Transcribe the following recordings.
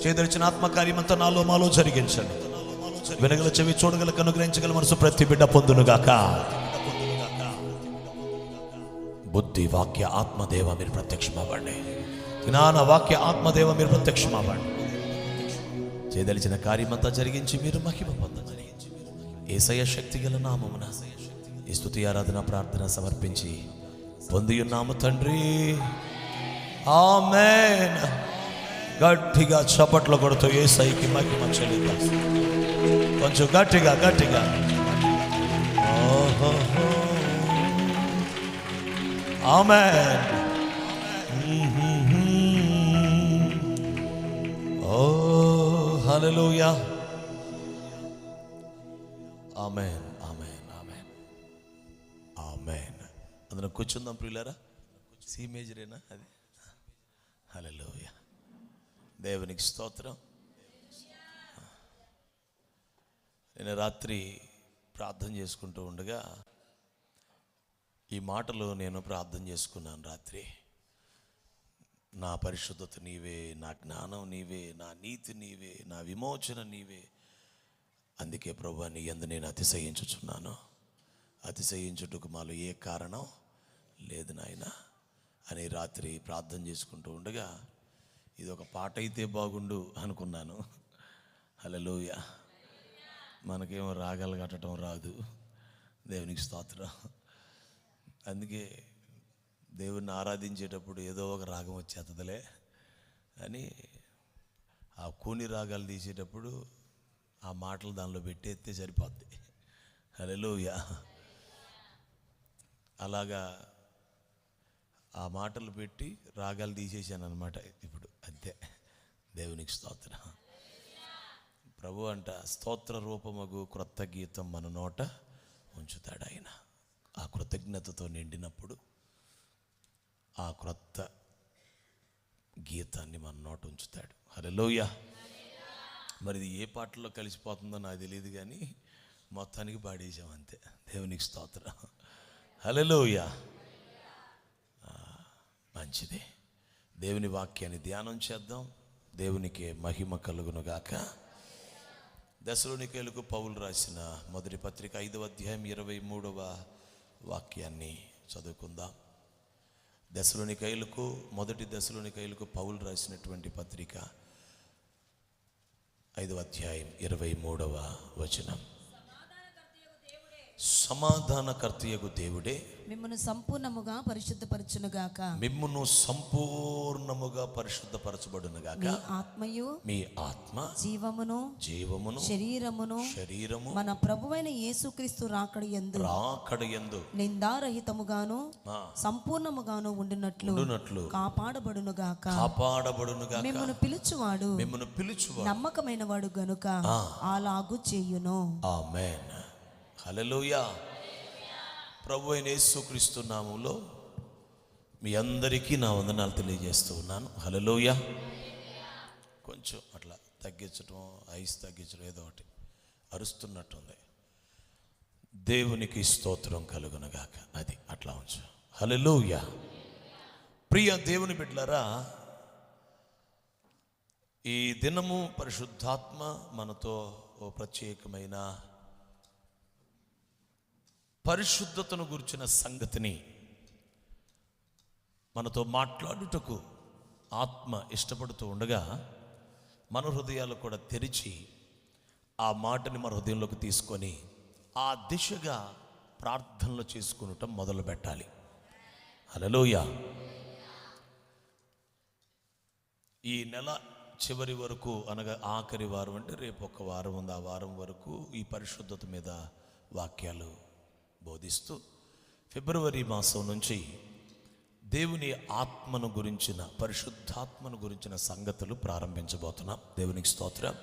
చేదరిచిన ఆత్మకార్యమంతా నాలో మాలో జరిగించండి. వినగల చెవి, చూడగల కన్ను, గ్రహించగల మనసు ప్రతి బిడ్డ పొందునుగాక. బుద్ధి వాక్య ఆత్మదేవ మీరు ప్రత్యక్షమవ్వండి. జ్ఞాన వాక్య ఆత్మదేవ మీరు ప్రత్యక్షమవ్వండి. చేదలిచిన కార్యమంతా జరిగించి మీరు మహిమ పొందమని యేసయ్య శక్తిగల నామమున ఈ స్తుతి ఆరాధన ప్రార్థన సమర్పించి పొందియున్నాము తండ్రి. ఆమేన్. గట్టిగా చప్పట్లు కొడుతూ యేసయ్యకి మహిమ చెల్లిద్దాం. కొంచెం గట్టిగా గట్టిగా. ఆమేన్. ఓ హల్లెలూయా. ఆమేన్ ఆమేన్ ఆమేన్ ఆమేన్. అందులో కూర్చుందాం ప్రియులారా. సి మేజరేనా అది? హల్లెలూయా. దేవునికి స్తోత్రం. నేను రాత్రి ప్రార్థన చేసుకుంటూ ఉండగా ఈ మాటలు నేను ప్రార్థన చేసుకున్నాను. రాత్రి నా పరిశుద్ధత నీవే, నా జ్ఞానం నీవే, నా నీతి నీవే, నా విమోచన నీవే. అందుకే ప్రభువా నీ యందు నేను అతిశయించుచున్నాను. అతిశయించుటకు మాలో ఏ కారణం లేదు నాయనా అని రాత్రి ప్రార్థన చేసుకుంటూ ఉండగా ఇది ఒక పాట అయితే బాగుండు అనుకున్నాను. హల్లెలూయా. మనకేమో రాగాలు కట్టడం రాదు. దేవునికి స్తోత్రం. అందుకే దేవుణ్ణి ఆరాధించేటప్పుడు ఏదో ఒక రాగం వచ్చేస్తుందిలే అని ఆ కూని రాగాలు తీసేటప్పుడు ఆ మాటలు దానిలో పెట్టేస్తే సరిపోద్ది. హల్లెలూయా. అలాగా ఆ మాటలు పెట్టి రాగాలు తీసేసాను అనమాట. ఇప్పుడు అంతే. దేవునికి స్తోత్రం. ప్రభు అంట స్తోత్ర రూపమగు క్రొత్త గీతం మన నోట ఉంచుతాడు ఆయన. ఆ కృతజ్ఞతతో నిండినప్పుడు ఆ క్రొత్త గీతాన్ని మన నోట ఉంచుతాడు. హల్లెలూయా. మరి ఇది ఏ పాటల్లో కలిసిపోతుందో నాకు తెలియదు కానీ మొత్తానికి పాడేసాం అంతే. దేవునికి స్తోత్రం. హల్లెలూయా. మంచిది. దేవుని వాక్యాన్ని ధ్యానం చేద్దాం. దేవునికి మహిమ కలుగునుగాక. దెసలోనికైలకు పౌలు రాసిన మొదటి పత్రిక 5వ అధ్యాయం 23వ వాక్యాన్ని చదువుకుందాం. మొదటి దెసలోనికైలకు పౌలు రాసినటువంటి పత్రిక 5వ అధ్యాయం 23వ వచనం. సమాధానకర్తయగు దేవుడే మిమ్మును సంపూర్ణముగా పరిశుద్ధపరచునుగాక. మిమ్మును సంపూర్ణముగా పరిశుద్ధపరచబడునుగాక. మీ ఆత్మ జీవమును శరీరము మన ప్రభువైన యేసుక్రీస్తు రాకడయందు నిందారహితముగాను సంపూర్ణముగాను ఉండునట్లు కాపాడబడునుగాక. మిమ్మును పిలుచువాడు నమ్మకమైన వాడు గనుక అలాగు చేయును. ఆమేన్. హల్లెలూయా. ప్రభు అయిన యేసుక్రీస్తు నామములో మీ అందరికీ నా వందనాలు తెలియజేస్తూ ఉన్నాను. హల్లెలూయా. కొంచెం అట్లా తగ్గించడం, ఐస్ తగ్గించడం, ఏదో ఒకటి అరుస్తున్నట్టుంది. దేవునికి స్తోత్రం కలుగునుగాక. అది అట్లా ఉంచు. హల్లెలూయా. ప్రియ దేవుని బిడ్డలారా, ఈ దినము పరిశుద్ధాత్మ మనతో ఓ ప్రత్యేకమైన పరిశుద్ధతను గురించిన సంగతిని మనతో మాట్లాడుటకు ఆత్మ ఇష్టపడుతూ ఉండగా మన హృదయాలు కూడా తెరిచి ఆ మాటని మన హృదయంలోకి తీసుకొని ఆ దిశగా ప్రార్థనలు చేసుకునటం మొదలు పెట్టాలి. హల్లెలూయా. ఈ నెల చివరి వరకు అనగా ఆఖరి వారం అంటే రేపు ఒక వారం ఉంది. ఆ వారం వరకు ఈ పరిశుద్ధత మీద వాక్యాలు బోధిస్తూ ఫిబ్రవరి మాసం నుంచి దేవుని ఆత్మను గురించిన, పరిశుద్ధాత్మను గురించిన సంగతులు ప్రారంభించబోతున్నాం. దేవునికి స్తోత్రం.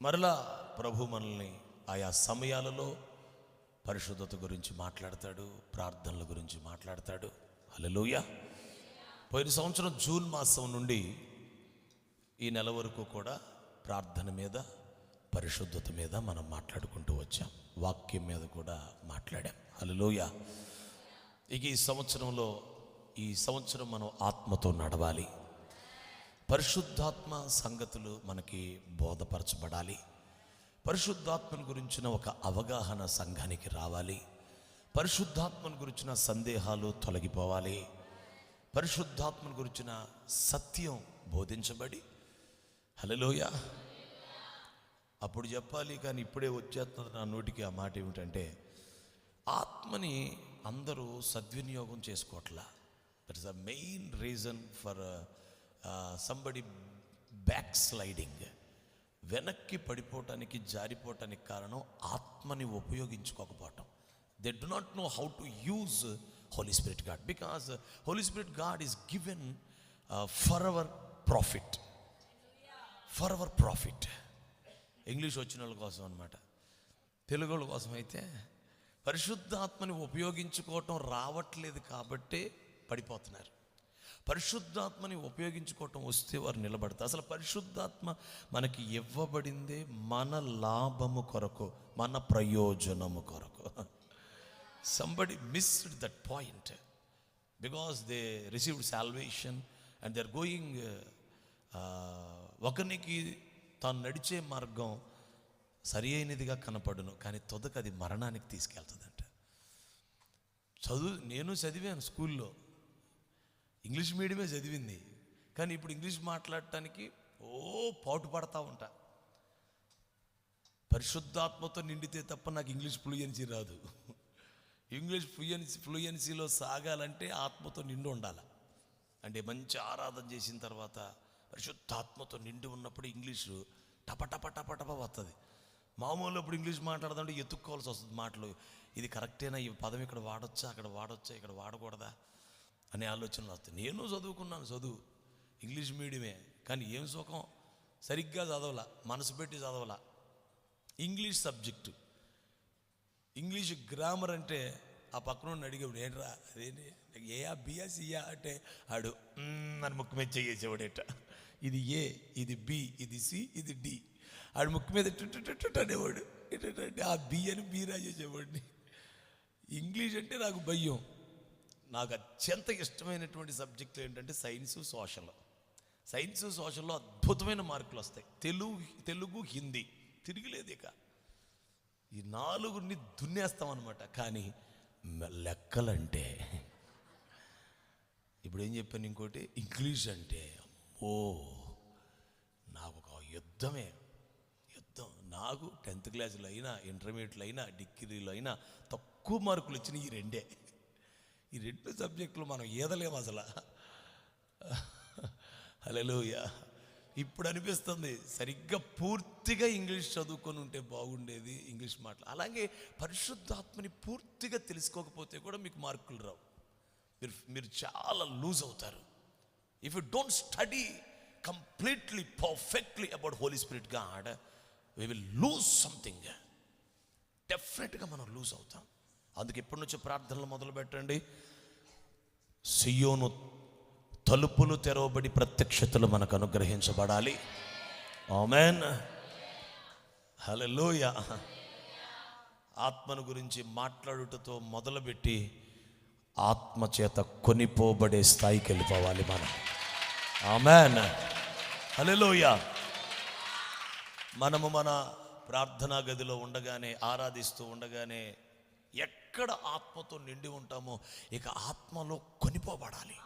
మరలా ప్రభు మనల్ని ఆయా సమయాలలో పరిశుద్ధత గురించి మాట్లాడతాడు, ప్రార్థనల గురించి మాట్లాడతాడు. హల్లెలూయా. పోయిన సంవత్సరం జూన్ మాసం నుండి ఈ నెల వరకు కూడా ప్రార్థన మీద, పరిశుద్ధత మీద మనం మాట్లాడుకుంటూ వచ్చాం. వాక్యం మీద కూడా మాట్లాడాం. హల్లెలూయా. ఇక ఈ సంవత్సరం మనం ఆత్మతో నడవాలి. పరిశుద్ధాత్మ సంగతులు మనకి బోధపరచబడాలి. పరిశుద్ధాత్మను గురించిన ఒక అవగాహన సంఘానికి రావాలి. పరిశుద్ధాత్మను గురించిన సందేహాలు తొలగిపోవాలి. పరిశుద్ధాత్మను గురించిన సత్యం బోధించబడి, హల్లెలూయా, అప్పుడు చెప్పాలి. కానీ ఇప్పుడే వచ్చేస్తున్న నా నోటికి ఆ మాట ఏమిటంటే, ఆత్మని అందరూ సద్వినియోగం చేసుకోవట్లా. That is the main reason for somebody backsliding. వెనక్కి పడిపోవటానికి, జారిపోవటానికి కారణం ఆత్మని ఉపయోగించుకోకపోవటం. They do not know how to use Holy Spirit God, because Holy Spirit God is given for our profit. For our profit. English వచ్చిన వాళ్ళ కోసం అన్నమాట. తెలుగు వాళ్ళ కోసం అయితే పరిశుద్ధాత్మని ఉపయోగించుకోవటం రావట్లేదు కాబట్టే పడిపోతున్నారు. పరిశుద్ధాత్మని ఉపయోగించుకోవటం వస్తే వారు నిలబడతారు. అసలు పరిశుద్ధాత్మ మనకి ఇవ్వబడిందే మన లాభము కొరకు, మన ప్రయోజనము కొరకు. Somebody missed that point because they received salvation and they are going ఒకనికి తాను నడిచే మార్గం సరి అయినదిగా కనపడును, కానీ తొదకు అది మరణానికి తీసుకెళ్తుందంట. నేను చదివాను స్కూల్లో, ఇంగ్లీష్ మీడియమే చదివింది, కానీ ఇప్పుడు ఇంగ్లీష్ మాట్లాడటానికి పాటు పడతా ఉంటా. పరిశుద్ధాత్మతో నిండితే తప్ప నాకు ఇంగ్లీష్ ఫ్లూయెన్సీ రాదు. ఇంగ్లీష్ ఫ్లూయెన్సీలో సాగాలంటే ఆత్మతో నిండి ఉండాలి. అంటే మంచి ఆరాధన చేసిన తర్వాత పరిశుద్ధాత్మతో నిండి ఉన్నప్పుడు ఇంగ్లీషు టప వస్తుంది. మామూలు అప్పుడు ఇంగ్లీష్ మాట్లాడదంటే ఎత్తుక్కోవాల్సి వస్తుంది మాటలు. ఇది కరెక్టేనా, ఈ పదం ఇక్కడ వాడొచ్చా, అక్కడ వాడొచ్చా, ఇక్కడ వాడకూడదా అనే ఆలోచనలు వస్తాయి. నేను చదువుకున్నాను, చదువు ఇంగ్లీష్ మీడియమే, కానీ ఏం సుఖం, సరిగ్గా చదవలా, మనసు పెట్టి చదవలా. ఇంగ్లీష్ సబ్జెక్టు, ఇంగ్లీష్ గ్రామర్ అంటే ఆ పక్కన అడిగేవాడు, ఏంట్రా అదేంటి ఏయా బియా సియా అంటే ఆడు అని ముక్కు మీద చేసేవాడేట. ఇది ఏ, ఇది బి, ఇది సి, ఇది డి. ఆడు ముక్కు మీద అనేవాడు. ఆ బి అని బి రాసేసేవాడిని. ఇంగ్లీష్ అంటే నాకు భయం. నాకు అత్యంత ఇష్టమైనటువంటి సబ్జెక్టు ఏంటంటే సైన్సు, సోషల్. సైన్సు, సోషల్లో అద్భుతమైన మార్కులు వస్తాయి. తెలుగు, హిందీ తిరిగిలేదు. ఇక ఈ 4ని దున్నేస్తామన్నమాట. కానీ లెక్కలంటే ఇప్పుడు ఏం చెప్పాను, ఇంకోటి ఇంగ్లీష్ అంటే నాకు ఒక యుద్ధం. నాకు 10th క్లాసులో అయినా, ఇంటర్మీడియట్లో అయినా, డిగ్రీలో అయినా తక్కువ మార్కులు వచ్చిన ఈ రెండు సబ్జెక్టులు మనం ఈదలేము అసలు. హల్లెలూయా. ఇప్పుడు అనిపిస్తుంది సరిగ్గా పూర్తిగా ఇంగ్లీష్ చదువుకొని ఉంటే బాగుండేది, ఇంగ్లీష్ మాటలు. అలాగే పరిశుద్ధాత్మని పూర్తిగా తెలుసుకోకపోతే కూడా మీకు మార్కులు రావు. మీరు చాలా లూజ్ అవుతారు. If you don't study completely perfectly about Holy Spirit God, we will lose something. డెఫినెట్గా మనం లూజ్ అవుతాం. అందుకే ఎప్పటి నుంచో ప్రార్థనలు మొదలు పెట్టండి. సియోను తలుపులు తెరవబడి ప్రత్యక్షతలు మనకు అనుగ్రహించబడాలి. ఆమేన్, హల్లెలూయా. ఆత్మను గురించి మాట్లాడుటతో మొదలుపెట్టి ఆత్మ చేత కొనిపోబడే స్థాయికి వెళ్ళిపోవాలి మనం. ఆమేన్, హల్లెలూయా. మనము మన ప్రార్థనా గదిలో ఉండగానే, ఆరాధిస్తూ ఉండగానే ఎక్కడ ఆత్మతో నిండి ఉంటామో ఇక ఆత్మలో కొనిపోబడాలి.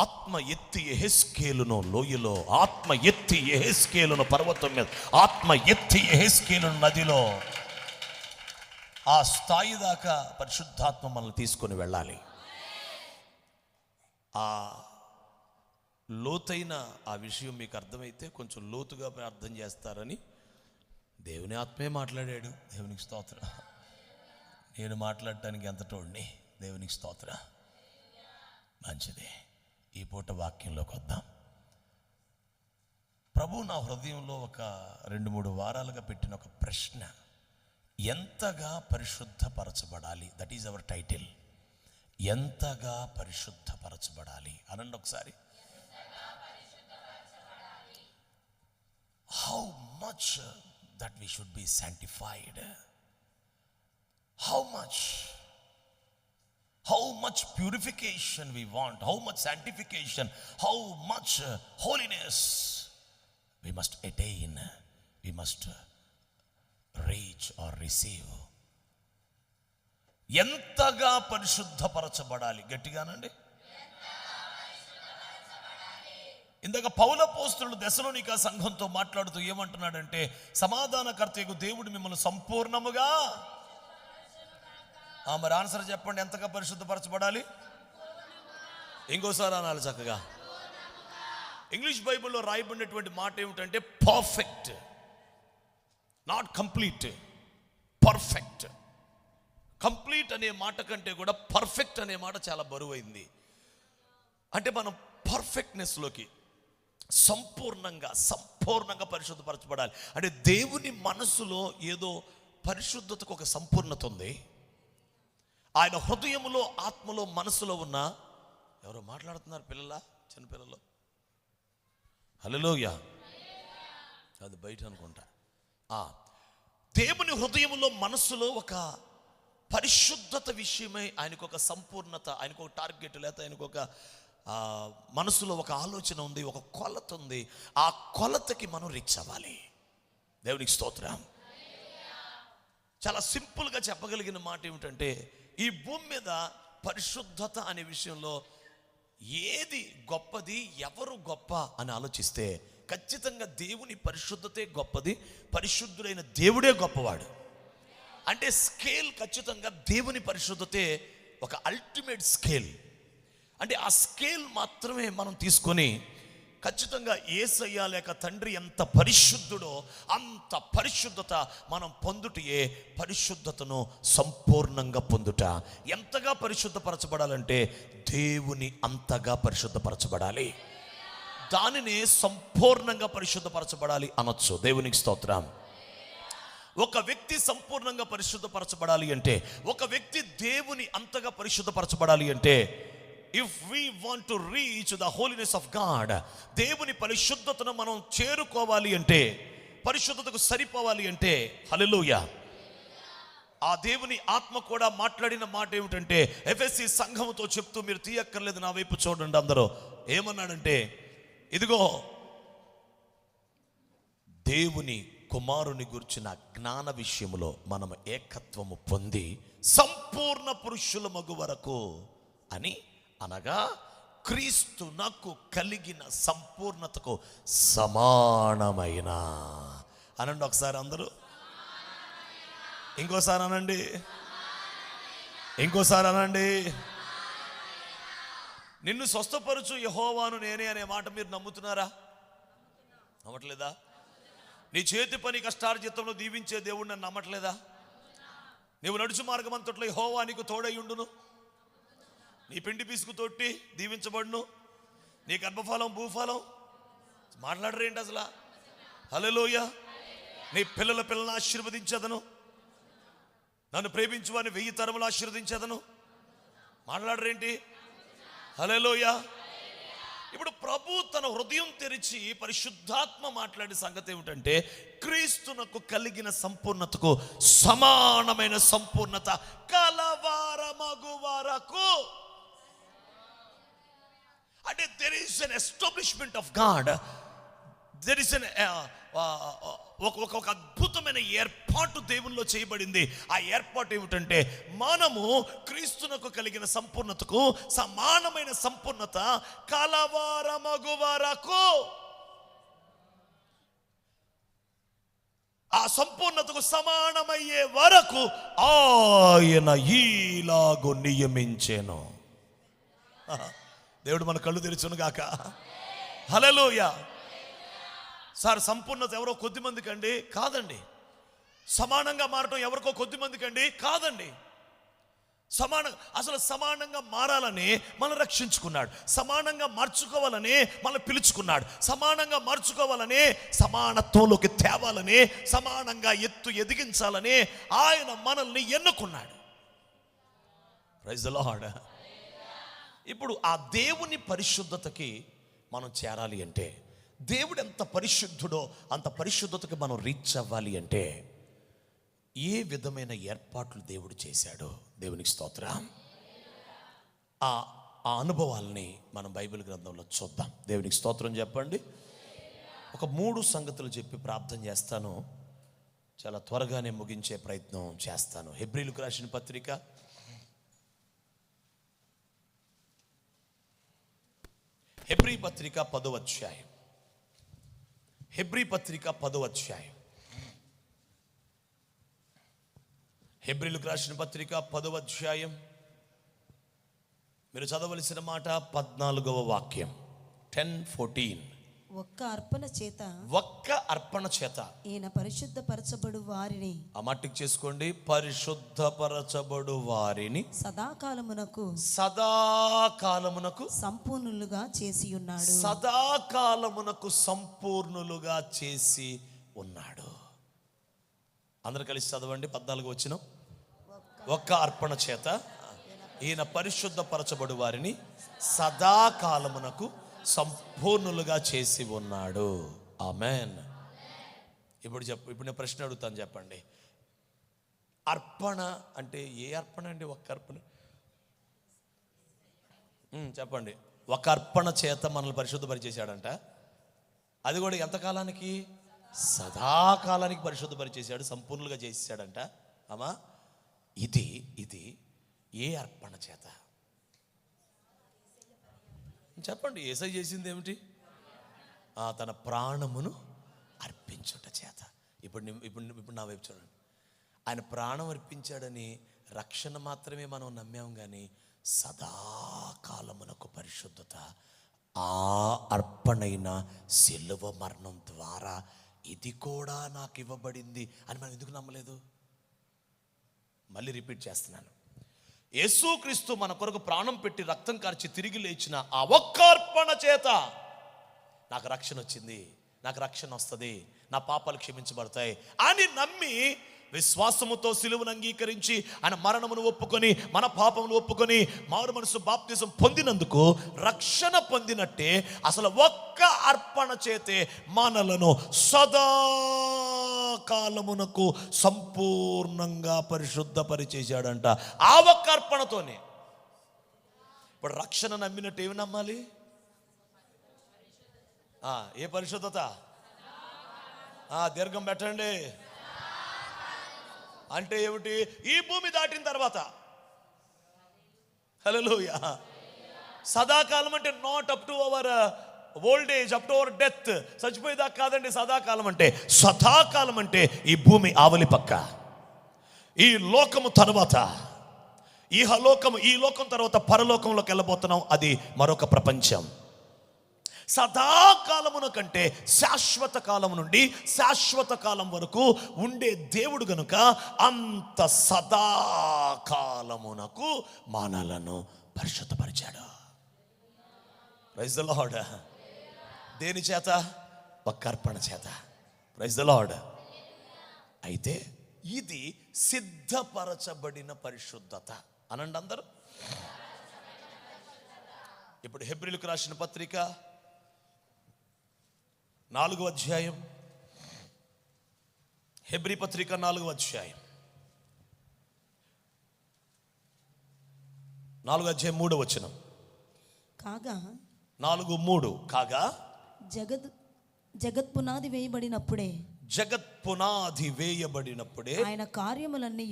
ఆత్మ ఎత్తి యెహెజ్కేలును లోయలో, ఆత్మ ఎత్తి యెహెజ్కేలును పర్వతం మీద, ఆత్మ ఎత్తి యెహెజ్కేలును నదిలో, ఆ స్థాయి దాకా పరిశుద్ధాత్మ మనల్ని తీసుకొని వెళ్ళాలి. ఆ లోతైన ఆ విషయం మీకు అర్థమైతే కొంచెం లోతుగా ప్రార్థన చేస్తారని దేవుని ఆత్మే మాట్లాడాడు. దేవునికి స్తోత్రం. నేను మాట్లాడటానికి ఎంత తోడిని. దేవునికి స్తోత్రం. మంచిది. ఈ పూట వాక్యంలోకి వద్దాం. ప్రభు నా హృదయంలో ఒక 2-3 వారాలుగా పెట్టిన ఒక ప్రశ్న, ఎంతగా పరిశుద్ధపరచబడాలి? That is our title. ఎంతగా పరిశుద్ధపరచబడాలి అనండి ఒకసారి. How much that we should be sanctified. How much how much purification we want, how much sanctification, how much holiness we must attain, we must reach or receive. ఎంతగా పరిశుద్ధపరచబడాలి, గట్టిగానండి. ఇందాక పౌలు అపోస్తలుడు దెసలోనిక సంఘంతో మాట్లాడుతూ ఏమంటున్నాడంటే, సమాధానకర్తయగు దేవుడు మిమ్మల్ని సంపూర్ణముగా, మరి ఆన్సర్ చెప్పండి, ఎంతగా పరిశుద్ధపరచబడాలి? ఇంకోసారి అనాలి చక్కగా. ఇంగ్లీష్ బైబిల్లో రాయబడినటువంటి మాట ఏమిటంటే perfect, not complete, perfect. Complete అనే మాట కంటే కూడా పర్ఫెక్ట్ అనే మాట చాలా బరువైంది. అంటే మనం పర్ఫెక్ట్నెస్లోకి, సంపూర్ణంగా పరిశుద్ధపరచబడాలి. అంటే దేవుని మనసులో ఏదో పరిశుద్ధతకు ఒక సంపూర్ణత ఉంది. ఆయన హృదయములో, ఆత్మలో, మనసులో ఉన్న, ఎవరో మాట్లాడుతున్నారు పిల్లల, చిన్నపిల్లలు, హల్లెలూయా, అది బయట అనుకుంటా. దేవుని హృదయములో, మనసులో ఒక పరిశుద్ధత విషయమై ఆయనకు ఒక సంపూర్ణత, ఆయనకు ఒక టార్గెట్, లేకపోతే ఆయనకు ఒక మనసులో ఒక ఆలోచన ఉంది, ఒక కొలత ఉంది. ఆ కొలతకి మనం రీచ్ అవ్వాలి. దేవునికి స్తోత్రం. చాలా సింపుల్గా చెప్పగలిగిన మాట ఏమిటంటే, ఈ భూమి మీద పరిశుద్ధత అనే విషయంలో ఏది గొప్పది, ఎవరు గొప్ప అని ఆలోచిస్తే ఖచ్చితంగా దేవుని పరిశుద్ధతే గొప్పది, పరిశుద్ధుడైన దేవుడే గొప్పవాడు. అంటే స్కేల్ ఖచ్చితంగా దేవుని పరిశుద్ధతే ఒక అల్టిమేట్ స్కేల్. అంటే ఆ స్కేల్ మాత్రమే మనం తీసుకొని ఖచ్చితంగా యేసయ్య లేక తండ్రి ఎంత పరిశుద్ధుడో అంత పరిశుద్ధత మనం పొందుటయే పరిశుద్ధతను సంపూర్ణంగా పొందుట. ఎంతగా పరిశుద్ధపరచబడాలంటే దేవుని అంతగా పరిశుద్ధపరచబడాలి. దానిని సంపూర్ణంగా పరిశుద్ధపరచబడాలి అనొచ్చు. దేవునికి స్తోత్రం. ఒక వ్యక్తి సంపూర్ణంగా పరిశుద్ధపరచబడాలి అంటే, ఒక వ్యక్తి దేవుని అంతగా పరిశుద్ధపరచబడాలి అంటే, if we want to reach the holiness of God, దేవుని పరిశుద్ధతను మనం చేరుకోవాలి అంటే, పరిశుద్ధతకు సరిపోవాలి అంటే, హల్లెలూయా, ఆ దేవుని ఆత్మ కూడా మాట్లాడిన మాట ఏమిటంటే, ఎఫెసీ సంఘముతో చెప్తూ, మీరు తీయక్కర్లేదు, నా వైపు చూడండి అందరూ, ఏమన్నాడంటే, ఇదిగో దేవుని కుమారుని గురించిన జ్ఞాన విషయములో మనం ఏకత్వము పొంది సంపూర్ణ పురుషుల మగు వరకు అని, అనగా క్రీస్తునకు కలిగిన సంపూర్ణతకు సమానమైన, అనండి ఒకసారి అందరూ, ఇంకోసారి అనండి, ఇంకోసారి అనండి. నిన్ను స్వస్థపరచు యెహోవాను నేనే అనే మాట మీరు నమ్ముతున్నారా? నమ్మట్లేదా? నీ చేతి పని కష్టార్జితంలో దీవించే దేవుడు నన్ను నమ్మట్లేదా? నీవు నడుచు మార్గమంతట్లో యెహోవా నీకు తోడయ్యుండును, నీ పిండి పిసుకు తొట్టి దీవించబడును, నీ గర్భఫలం భూఫలం, మాట్లాడరేంటి అసలు? హల్లెలూయా. నీ పిల్లలను ఆశీర్వదించేదను, నన్ను ప్రేమించు వారిని 1000 తరములు ఆశీర్వదించేదను, మాట్లాడరేంటి? హల్లెలూయా. ఇప్పుడు ప్రభు తన హృదయం తెరిచి పరిశుద్ధాత్మ మాట్లాడే సంగతి ఏమిటంటే, క్రీస్తునకు కలిగిన సంపూర్ణతకు సమానమైన సంపూర్ణత కలవారమగు వరకు. అంటే there is an establishment of God, there is an ఒక అద్భుతమైన ఏర్పాటు దేవునిలో చేయబడింది. ఆ ఏర్పాటు ఏమిటంటే, మనము క్రీస్తునకు కలిగిన సంపూర్ణతకు సమానమైన సంపూర్ణత కలవారమగు వరకు, ఆ సంపూర్ణతకు సమానమయ్యే వరకు ఆయన ఈలాగు నియమించెను. దేవుడు మన కళ్ళు తెరిచును గాక. హల్లెలూయా. సార్, సంపూర్ణత ఎవరో కొద్ది మందికి అండి? కాదండి. సమానంగా మారటం ఎవరికో కొద్ది మందికి అండి? కాదండి. అసలు సమానంగా మారాలని మనం రక్షించుకున్నాడు, సమానంగా మార్చుకోవాలని మనం పిలుచుకున్నాడు, సమానంగా మార్చుకోవాలని, సమానత్వంలోకి తేవాలని, సమానంగా ఎదిగించాలని ఆయన మనల్ని ఎన్నుకున్నాడు. Praise the Lord. ఇప్పుడు ఆ దేవుని పరిశుద్ధతకి మనం చేరాలి అంటే, దేవుడు ఎంత పరిశుద్ధుడో అంత పరిశుద్ధతకి మనం రీచ్ అవ్వాలి అంటే, ఏ విధమైన ఏర్పాట్లు దేవుడు చేశాడో దేవునికి స్తోత్రం. ఆ అనుభవాల్ని మనం బైబిల్ గ్రంథంలో చూద్దాం. దేవునికి స్తోత్రం చెప్పండి. ఒక 3 సంగతులు చెప్పి ప్రార్థన చేస్తాను. చాలా త్వరగానే ముగించే ప్రయత్నం చేస్తాను. హెబ్రీయులకు రాసిన పత్రిక 10వ అధ్యాయం. హెబ్రీ పత్రిక 10వ అధ్యాయం. హెబ్రీయులకు రాసిన పత్రిక 10వ అధ్యాయం. మీరు చదవలసిన మాట 14వ వాక్యం. 10:14. ఒక్క అర్పణ చేత ఈయన పరిశుద్ధపరచబడు వారిని, ఆ మట్టికి చేసుకోండి, పరిశుద్ధపరచబడు వారిని సదాకాలమునకు సంపూర్ణులుగా చేసి ఉన్నాడు. సదాకాలమునకు సంపూర్ణులుగా చేసి ఉన్నాడు. అందరు కలిసి చదవండి 14వ వచనం. ఒక్క అర్పణ చేత ఈయన పరిశుద్ధపరచబడు వారిని సదాకాలమునకు సంపూర్ణులుగా చేసి ఉన్నాడు. ఆమేన్. ఇప్పుడు నేను ప్రశ్న అడుగుతాను, చెప్పండి. అర్పణ అంటే ఏ అర్పణ అండి? ఒక్క అర్పణ చెప్పండి. ఒక అర్పణ చేత మనల్ని పరిశుద్ధపరిచేశాడంట. అది కూడా ఎంతకాలానికి? సదాకాలానికి పరిశుద్ధపరిచేశాడు, సంపూర్ణులుగా చేసేసాడంట. అమ్మా, ఇది ఏ అర్పణ చేత? చెప్పండి. యేసయ్య చేసింది ఏమిటి? తన ప్రాణమును అర్పించుట చేత. ఇప్పుడు నా వైపు చూడండి. ఆయన ప్రాణం అర్పించాడని రక్షణ మాత్రమే మనం నమ్మాం, కానీ సదాకాలమునకు పరిశుద్ధత ఆ అర్పణైన సిలువ మరణం ద్వారా ఇది కూడా నాకు ఇవ్వబడింది అని మనం ఎందుకు నమ్మలేదు? మళ్ళీ రిపీట్ చేస్తున్నాను. యేసుక్రీస్తు మన కొరకు ప్రాణం పెట్టి రక్తం కార్చి తిరిగి లేచిన ఆ ఒక్క అర్పణ చేత నాకు రక్షణ వచ్చింది, నాకు రక్షణ వస్తుంది, నా పాపాలు క్షమించబడతాయి అని నమ్మి విశ్వాసముతో సిలువను అంగీకరించి ఆయన మరణమును ఒప్పుకొని మన పాపమును ఒప్పుకొని మారు మనసు బాప్తిజం పొందినందుకు రక్షణ పొందినట్టే అసలు ఒక్క అర్పణ చేతే మనలను సదాకాలమునకు సంపూర్ణంగా పరిశుద్ధపరిచేశాడంట. ఆ ఒక్క అర్పణతోనే. ఇప్పుడు రక్షణ నమ్మినట్టు ఏమి నమ్మాలి? ఏ పరిశుద్ధత? దీర్ఘం పెట్టండి. అంటే ఏమిటి? ఈ భూమి దాటిన తర్వాత. హల్లెలూయా. సదాకాలం అంటే not up to our old age, up to our death, చచ్చిపోయేదాకా కాదండి. సదాకాలం అంటే సదాకాలం అంటే ఈ భూమి ఆవలి పక్క, ఈ లోకము తర్వాత ఈ లోకం తర్వాత పరలోకంలోకి వెళ్ళబోతున్నాం. అది మరొక ప్రపంచం. సదాకాలమున కంటే శాశ్వత కాలం నుండి శాశ్వత కాలం వరకు ఉండే దేవుడు గనుక అంత సదాకాలమునకు మనలను పరిశుద్ధపరిచాడు. Praise the lord. దేని చేత? ఒక్క అర్పణ చేత. Praise the Lord. అయితే ఇది సిద్ధపరచబడిన పరిశుద్ధత అనండి అందరూ. ఇప్పుడు హెబ్రీయులకు రాసిన పత్రిక 4వ అధ్యాయం. హెబ్రీ పత్రిక 4వ అధ్యాయం 3వ వచనం. కాగా 4:3 కాగా జగత్ పునాది వేయబడినప్పుడే ఆయన కార్యములన్నీ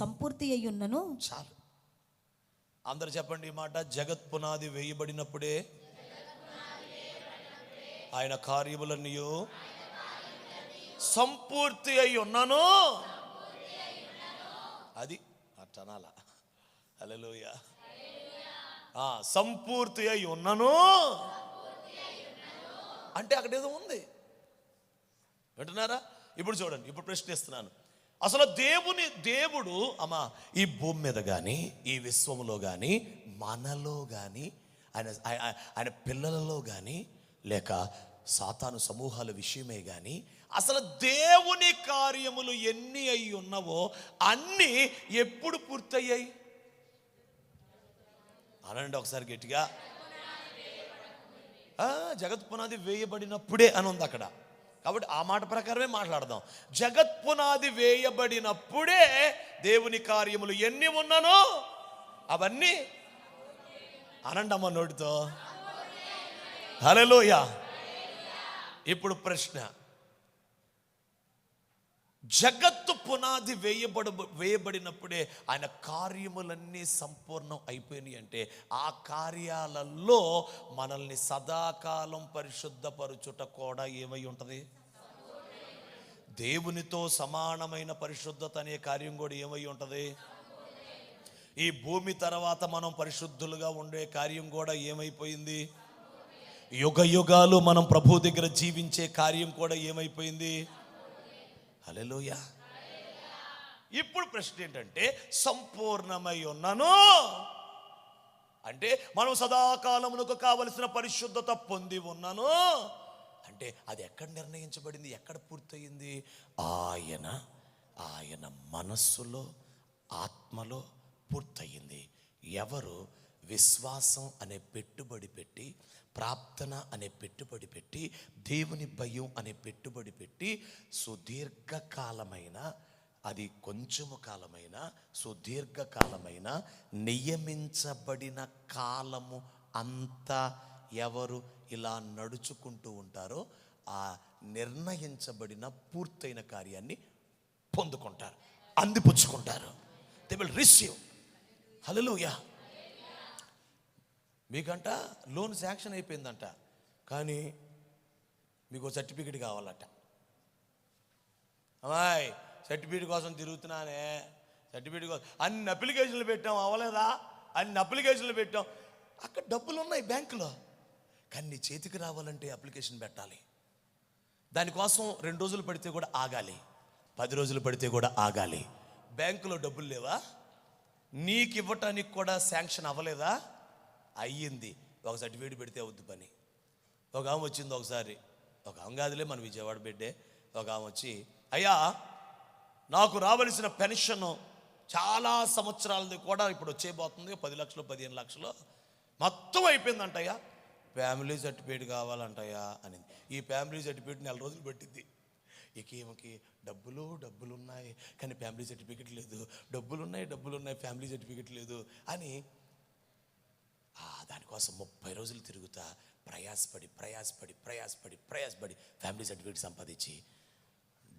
సంపూర్తి అయి ఉన్నను. చాలు, అందరు చెప్పండి ఈ మాట. జగత్ పునాది వేయబడినప్పుడే ఆయన కార్యములన్నీ సంపూర్తి అయి ఉన్నాను. అది అట్టనాల. హల్లెలూయా. సంపూర్తి అయి ఉన్నాను అంటే అక్కడ ఏదో ఉంది. వింటున్నారా? ఇప్పుడు చూడండి, ఇప్పుడు ప్రశ్నిస్తున్నాను. అసలు దేవుడు అమ్మా ఈ భూమి మీద కానీ ఈ విశ్వములో కానీ మనలో కానీ ఆయన పిల్లలలో కానీ లేక సాతాను సమూహాల విషయమే కానీ అసలు దేవుని కార్యములు ఎన్ని అయి ఉన్నవో అన్నీ ఎప్పుడు పూర్తయ్యాయి అనండి ఒకసారి గట్టిగా. జగత్ పునాది వేయబడినప్పుడే అని ఉంది అక్కడ. కాబట్టి ఆ మాట ప్రకారమే మాట్లాడదాం. జగత్ పునాది వేయబడినప్పుడే దేవుని కార్యములు ఎన్ని ఉన్నానో అవన్నీ అనండమ్మ నోటితో. హల్లెలూయా. ఇప్పుడు ప్రశ్న, జగత్తు పునాది వేయబడినప్పుడే ఆయన కార్యములన్నీ సంపూర్ణం అయిపోయినాయి అంటే ఆ కార్యాలలో మనల్ని సదాకాలం పరిశుద్ధపరచుట కూడా ఏమై ఉంటుంది? దేవునితో సమానమైన పరిశుద్ధత అనే కార్యం కూడా ఏమై ఉంటుంది? ఈ భూమి తర్వాత మనం పరిశుద్ధులుగా ఉండే కార్యం కూడా ఏమైపోయింది? యుగ యుగాలు మనం ప్రభు దగ్గర జీవించే కార్యం కూడా ఏమైపోయింది? హల్లెలూయా. ఇప్పుడు ప్రశ్న ఏంటంటే, సంపూర్ణమై ఉన్నాను అంటే మనం సదాకాలమునకు కావలసిన పరిశుద్ధత పొంది ఉన్నాను అంటే అది ఎక్కడ నిర్ణయించబడింది, ఎక్కడ పూర్తయింది? ఆయన మనస్సులో, ఆత్మలో పూర్తయింది. ఎవరు విశ్వాసం అనే పెట్టుబడి పెట్టి, ప్రార్థన అనే పెట్టుబడి పెట్టి, దేవుని భయం అనే పెట్టుబడి పెట్టి, సుదీర్ఘకాలమైన, అది కొంచెము కాలమైన, సుదీర్ఘకాలమైన, నియమించబడిన కాలము అంతా ఎవరు ఇలా నడుచుకుంటూ ఉంటారో ఆ నిర్ణయించబడిన పూర్తయిన కార్యాన్ని పొందుకుంటారు, అందిపుచ్చుకుంటారు. They will receive. హల్లెలూయా. మీకంట లోన్ శాంక్షన్ అయిపోయిందంట, కానీ మీకు సర్టిఫికెట్ కావాలట. అమ్మాయి సర్టిఫికెట్ కోసం తిరుగుతున్నానే, సర్టిఫికెట్ కోసం అన్ని అప్లికేషన్లు పెట్టాం, అవ్వలేదా? అన్ని అప్లికేషన్లు పెట్టాం, అక్కడ డబ్బులు ఉన్నాయి బ్యాంకులో, కానీ నీ చేతికి రావాలంటే అప్లికేషన్ పెట్టాలి. దానికోసం 2 రోజులు పడితే కూడా ఆగాలి, 10 రోజులు పడితే కూడా ఆగాలి. బ్యాంకులో డబ్బులు లేవా? నీకు ఇవ్వటానికి కూడా శాంక్షన్ అవ్వలేదా? అయ్యింది. ఒక సర్టిఫికేట్ పెడితే అవుద్ది పని. ఒక ఆమె వచ్చింది ఒకసారి, ఒక ఆమె కాదులే, మన విజయవాడ బిడ్డే. ఒక ఆమె వచ్చి, అయ్యా నాకు రావలసిన పెన్షన్ చాలా సంవత్సరాలది కూడా ఇప్పుడు వచ్చేయబోతుంది, 10 లక్షలు 15 లక్షలు మొత్తం అయిపోయిందంటయ్యా, ఫ్యామిలీ సర్టిఫికేట్ కావాలంటయ్యా అని. ఈ ఫ్యామిలీ సర్టిఫికేట్ 4 రోజులు పట్టింది. ఈమెకి డబ్బులున్నాయి కానీ ఫ్యామిలీ సర్టిఫికేట్ లేదు, డబ్బులున్నాయి ఫ్యామిలీ సర్టిఫికేట్ లేదు అని దానికోసం 30 రోజులు తిరుగుతా ప్రయాసపడి ఫ్యామిలీ సర్టిఫికేట్ సంపాదించి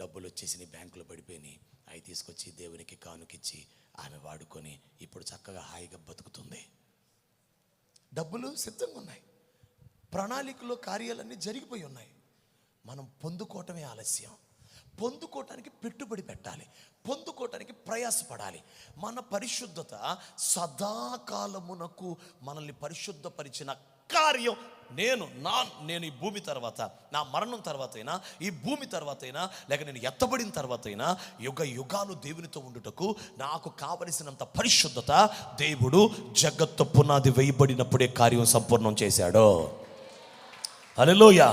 డబ్బులు వచ్చేసి బ్యాంకులో పడిపోయి అవి తీసుకొచ్చి దేవునికి కానుకిచ్చి ఆమె వాడుకొని ఇప్పుడు చక్కగా హాయిగా బతుకుతుంది. డబ్బులు సిద్ధంగా ఉన్నాయి, ప్రణాళికలో కార్యాలన్నీ జరిగిపోయి ఉన్నాయి. మనం పొందుకోవటమే ఆలస్యం. పొందుకోవటానికి పెట్టుబడి పెట్టాలి, పొందుకోవటానికి ప్రయాసపడాలి. మన పరిశుద్ధత సదాకాలమునకు మనల్ని పరిశుద్ధపరిచిన కార్యం నేను ఈ భూమి తర్వాత, నా మరణం తర్వాత అయినా, ఈ భూమి తర్వాత అయినా, లేక నేను ఎత్తబడిన తర్వాత అయినా, యుగ యుగాలు దేవునితో ఉండుటకు నాకు కావలసినంత పరిశుద్ధత దేవుడు జగత్తు పునాది వేయబడినప్పుడే కార్యం సంపూర్ణం చేశాడు. హల్లెలూయా.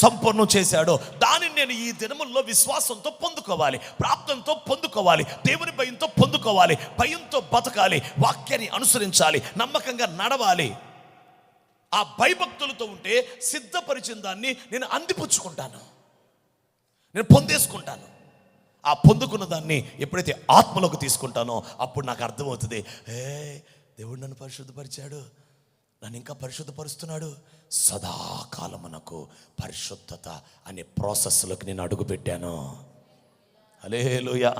సంపూర్ణం చేశాడు. దానిని నేను ఈ దినముల్లో విశ్వాసంతో పొందుకోవాలి, ప్రార్థనతో పొందుకోవాలి, దేవుని భయంతో పొందుకోవాలి, భయంతో బతకాలి, వాక్యాన్ని అనుసరించాలి, నమ్మకంగా నడవాలి. ఆ భయభక్తులతో ఉంటే సిద్ధపరిచిన దాన్ని నేను అందిపుచ్చుకుంటాను, నేను పొందేసుకుంటాను. ఆ పొందుకున్న దాన్ని ఎప్పుడైతే ఆత్మలోకి తీసుకుంటానో అప్పుడు నాకు అర్థమవుతుంది, దేవుడు నన్ను పరిశుద్ధపరిచాడు, నన్ను ఇంకా పరిశుద్ధపరుస్తున్నాడు. సదాకాలమునకు పరిశుద్ధత అనే ప్రాసెస్లోకి నేను అడుగు పెట్టాను. హల్లెలూయా,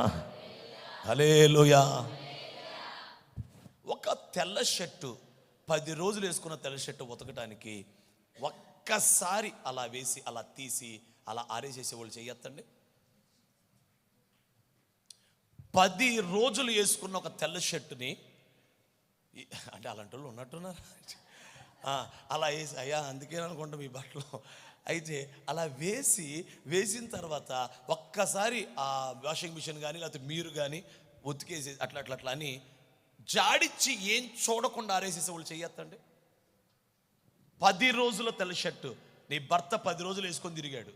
హల్లెలూయా. ఒక తెల్ల షర్టు 10 రోజులు వేసుకున్న తెల్ల షర్టు ఉతకడానికి ఒక్కసారి అలా వేసి, అలా తీసి, అలా ఆరేసేసే వాళ్ళు చెయ్యొద్దండి. 10 రోజులు వేసుకున్న ఒక తెల్ల షర్టుని, అంటే అలాంటి వాళ్ళు ఉన్నట్టున్నారు, అలా వేసి, అయ్యా అందుకే అనుకుంటాం ఈ బట్టలు, అయితే అలా వేసిన తర్వాత ఒక్కసారి ఆ వాషింగ్ మిషన్ కానీ లేకపోతే మీరు కానీ ఉతికేసి అట్లా అని జాడిచ్చి ఏం చూడకుండా ఆరేసేసే వాళ్ళు చెయ్యొద్దండి. 10 రోజుల తెల్ల షర్టు నీ భర్త 10 రోజులు వేసుకొని తిరిగాడు,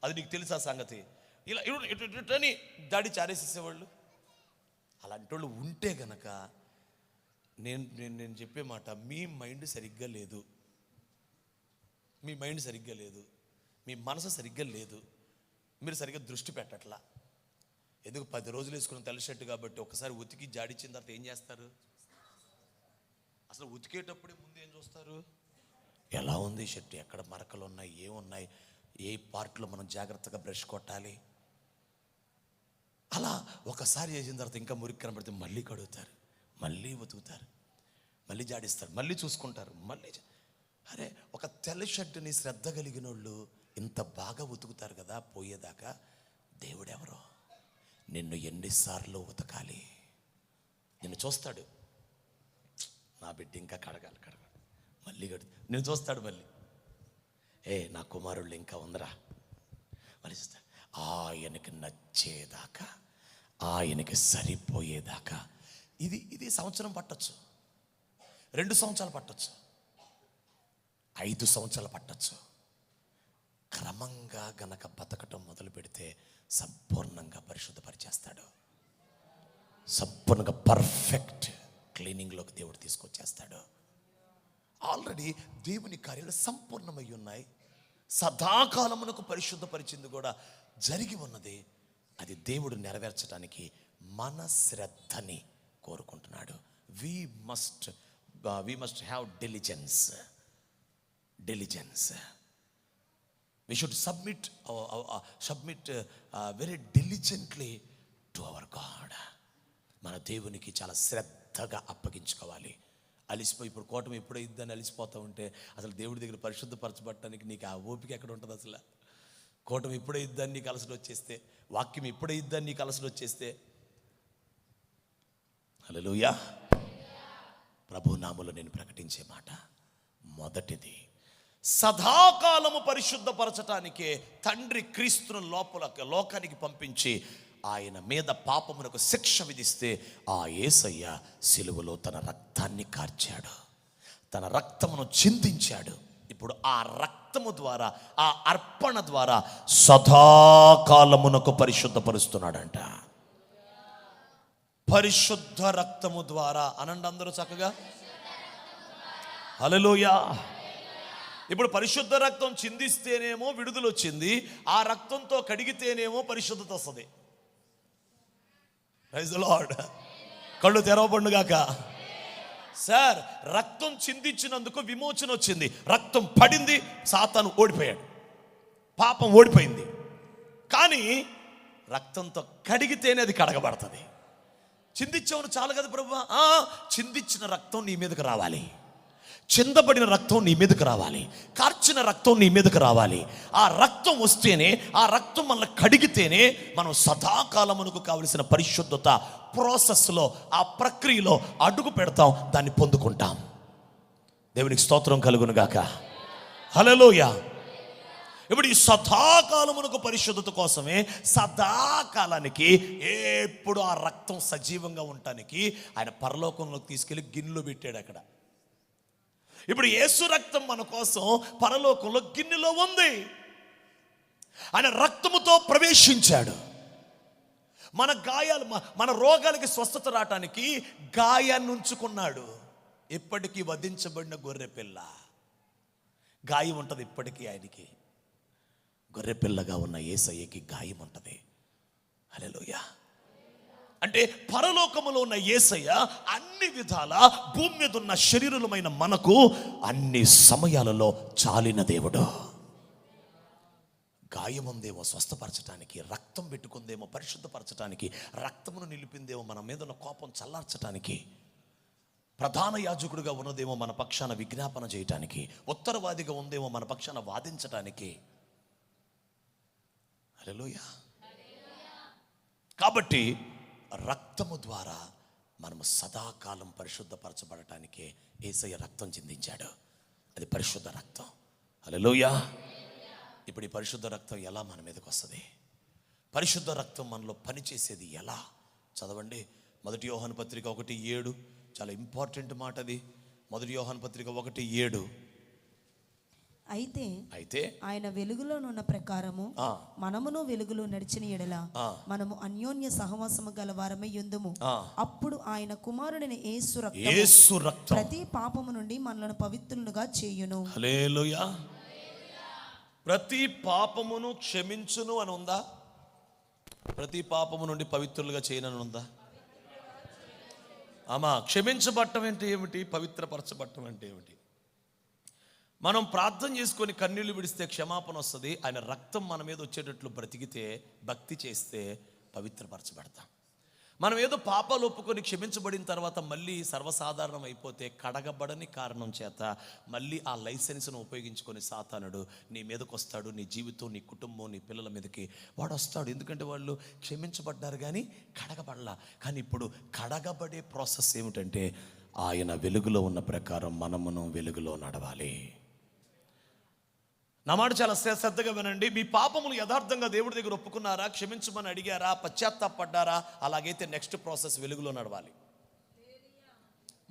అది నీకు తెలుసా సంగతి? ఇలా ఇటుని జాడిచ్చి ఆరేసేసేవాళ్ళు. అలాంటి వాళ్ళు ఉంటే గనక నేను చెప్పే మాట, మీ మైండ్ సరిగ్గా లేదు, మీ మైండ్ సరిగ్గా లేదు, మీ మనసు సరిగ్గా లేదు, మీరు సరిగ్గా దృష్టి పెట్టట్లా. ఎందుకు 10 రోజులు వేసుకున్న తెల్ల షర్టు కాబట్టి ఒకసారి ఉతికి జాడిచ్చిన తర్వాత ఏం చేస్తారు? అసలు ఉతికేటప్పుడే ముందు ఏం చూస్తారు? ఎలా ఉంది షర్ట్, ఎక్కడ మరకలు ఉన్నాయి, ఏమున్నాయి, ఏ పార్ట్లో మనం జాగ్రత్తగా బ్రష్ కొట్టాలి. అలా ఒకసారి చేసిన తర్వాత ఇంకా మురికి కనబడితే మళ్ళీ కడుగుతారు, మళ్ళీ ఉతుకుతారు, మళ్ళీ జాడిస్తారు, మళ్ళీ చూసుకుంటారు, మళ్ళీ. అరే, ఒక తెల్ల షర్టుని శ్రద్ధ కలిగిన వాళ్ళు ఇంత బాగా ఉతుకుతారు కదా పోయేదాకా. దేవుడెవరో నిన్ను ఎన్నిసార్లు ఉతకాలి, నిన్ను చూస్తాడు. నా బిడ్డ ఇంకా కడగాలి, మళ్ళీ నేను చూస్తాడు. మళ్ళీ నా కుమారుళ్ళు ఇంకా ఉందరా, మళ్ళీ చూస్తాడు. ఆయనకి నచ్చేదాకా, ఆయనకి సరిపోయేదాకా. ఇది సంవత్సరం పట్టచ్చు, 2 సంవత్సరాలు పట్టచ్చు, 5 సంవత్సరాలు పట్టచ్చు. క్రమంగా గనక బతకటం మొదలు పెడితే సంపూర్ణంగా పరిశుద్ధపరిచేస్తాడు. సంపూర్ణంగా పర్ఫెక్ట్ క్లీనింగ్లోకి దేవుడు తీసుకొచ్చేస్తాడు. ఆల్రెడీ దేవుని కార్యాలు సంపూర్ణమై ఉన్నాయి. సదాకాలమునకు పరిశుద్ధపరిచింది కూడా జరిగి ఉన్నది. అది దేవుడు నెరవేర్చడానికి మన శ్రద్ధని కోరుకుంటున్నాడు. We must have diligence. We should submit very diligently to our God. మన దేవునికి చాలా శ్రద్ధగా అప్పగించుకోవాలి. అలిసిపోయి ఇప్పుడు కూటమి ఎప్పుడో ఇద్దని అలిసిపోతూ ఉంటే అసలు దేవుడి దగ్గర పరిశుద్ధపరచబట్టడానికి నీకు ఆ ఓపిక ఎక్కడ ఉంటుంది? అసలు కూటమి ఇప్పుడే ఇద్దని నీకు అలసట వచ్చేస్తే, వాక్యం ఇప్పుడే ఇద్దని నీకు అలసట వచ్చేస్తే, హల్లెలూయా. ప్రభు నామములో నేను ప్రకటించే మాట మొదటిది, సదాకాలము పరిశుద్ధపరచటానికే తండ్రి క్రీస్తును లోకానికి పంపించి ఆయన మీద పాపమునకు శిక్ష విధిస్తే ఆ యేసయ్య సిలువలో తన రక్తాన్ని కార్చాడు, తన రక్తమును చిందించాడు. ఇప్పుడు ఆ రక్తము ద్వారా, ఆ అర్పణ ద్వారా సదాకాలమునకు పరిశుద్ధపరుస్తున్నాడంట. పరిశుద్ధ రక్తము ద్వారా అనండి అందరూ చక్కగా, హల్లెలూయా. ఇప్పుడు పరిశుద్ధ రక్తం చిందిస్తేనేమో విడుదల వచ్చింది, ఆ రక్తంతో కడిగితేనేమో పరిశుద్ధత వస్తుంది. Praise the Lord. కళ్ళు తెరవబడుగాక. సార్, రక్తం చిందించినందుకు విమోచన వచ్చింది. రక్తం పడింది, సాతాను ఓడిపోయాడు, పాపం ఓడిపోయింది. కానీ రక్తంతో కడిగితేనే అది కడగబడుతుంది. చిందించవును చాలు కదా ప్రభువా, చిందించిన రక్తం నీ మీదకి రావాలి, చిందబడిన రక్తం నీ మీదకి రావాలి, కార్చిన రక్తం నీ మీదకి రావాలి. ఆ రక్తం వస్తేనే, ఆ రక్తం మనల్ని కడిగితేనే మనం సదాకాలమునకు కావలసిన పరిశుద్ధత ప్రాసెస్లో, ఆ ప్రక్రియలో అడుగు పెడతాం, దాన్ని పొందుకుంటాం. దేవునికి స్తోత్రం కలుగును గాక. హల్లెలూయా. ఇప్పుడు ఈ సదాకాలమునకు పరిశుద్ధత కోసమే సదాకాలానికి ఎప్పుడు ఆ రక్తం సజీవంగా ఉండటానికి ఆయన పరలోకంలోకి తీసుకెళ్లి గిన్నెలో పెట్టాడు అక్కడ. ఇప్పుడు యేసు రక్తం మన కోసం పరలోకంలో గిన్నెలో ఉంది. ఆయన రక్తముతో ప్రవేశించాడు. మన గాయాలు, మన రోగాలకి స్వస్థత రావటానికి గాయాన్ని ఉంచుకున్నాడు. ఇప్పటికీ వధించబడిన గొర్రె పిల్ల గాయం ఉంటుంది. ఇప్పటికీ ఆయనకి గొర్రె పిల్లగా ఉన్న యేసయ్యకి గాయం ఉంటుంది. హల్లెలూయా. అంటే పరలోకములో ఉన్న యేసయ్య అన్ని విధాల భూమి మీద ఉన్న శరీరులమైన మనకు అన్ని సమయాలలో చాలిన దేవుడు. గాయం ఉందేమో స్వస్థపరచడానికి, రక్తం పెట్టుకుందేమో పరిశుద్ధపరచడానికి, రక్తమును నిలిపిందేమో మన మీద ఉన్న కోపం చల్లార్చడానికి, ప్రధాన యాజకుడిగా ఉన్నదేమో మన పక్షాన విజ్ఞాపన చేయటానికి, ఉత్తరవాదిగా ఉందేమో మన పక్షాన వాదించటానికి. హల్లెలూయా. కాబట్టి రక్తము ద్వారా మనము సదాకాలం పరిశుద్ధపరచబడటానికే యేసయ్య రక్తం చిందించాడు. అది పరిశుద్ధ రక్తం. హల్లెలూయా. ఇప్పుడు ఈ పరిశుద్ధ రక్తం ఎలా మన మీదకి వస్తుంది? పరిశుద్ధ రక్తం మనలో పనిచేసేది ఎలా? చదవండి. 1 యోహాను పత్రిక 1:7. చాలా ఇంపార్టెంట్ మాట అది. 1 యోహాను పత్రిక 1:7. అయితే ఆయన వెలుగులోనున్న ప్రకారము మనమును వెలుగులో నడిచిన ఎడల మనము అన్యోన్య సహవాసము గల వారమై యుందుము. అప్పుడు ఆయన కుమారుడైన యేసు రక్తం ప్రతి పాపము నుండి మనలను పవిత్రులుగా చేయును. హల్లెలూయా. ప్రతి పాపమును క్షమించును అని ఉందా? ప్రతి పాపము నుండి పవిత్రులుగా చేయనని ఉందా? అమ్మా క్షమించబట్టం అంటే ఏమిటి? పవిత్రపరచబట్టం అంటే ఏమిటి? మనం ప్రార్థన చేసుకొని కన్నీళ్లు విడిస్తే క్షమాపణ వస్తుంది. ఆయన రక్తం మన మీద వచ్చేటట్లు బ్రతికితే, భక్తి చేస్తే పవిత్రపరచబడతాం. మనం ఏదో పాపాలు ఒప్పుకొని క్షమించబడిన తర్వాత మళ్ళీ సర్వసాధారణం అయిపోతే, కడగబడని కారణం చేత మళ్ళీ ఆ లైసెన్స్ను ఉపయోగించుకొని సాతానుడు నీ మీదకి వస్తాడు. నీ జీవితం, నీ కుటుంబం, నీ పిల్లల మీదకి వాడు వస్తాడు. ఎందుకంటే వాళ్ళు క్షమించబడ్డారు కానీ కడగబడలా. కానీ ఇప్పుడు కడగబడే ప్రాసెస్ ఏమిటంటే, ఆయన వెలుగులో ఉన్న ప్రకారం మనమును వెలుగులో నడవాలి. నా మాట చాలా శ్రద్ధగా వినండి. మీ పాపములు యథార్థంగా దేవుడి దగ్గర ఒప్పుకున్నారా? క్షమించమని అడిగారా? పశ్చాత్తాపడ్డారా? అలాగైతే నెక్స్ట్ ప్రాసెస్ వెలుగులో నడవాలి.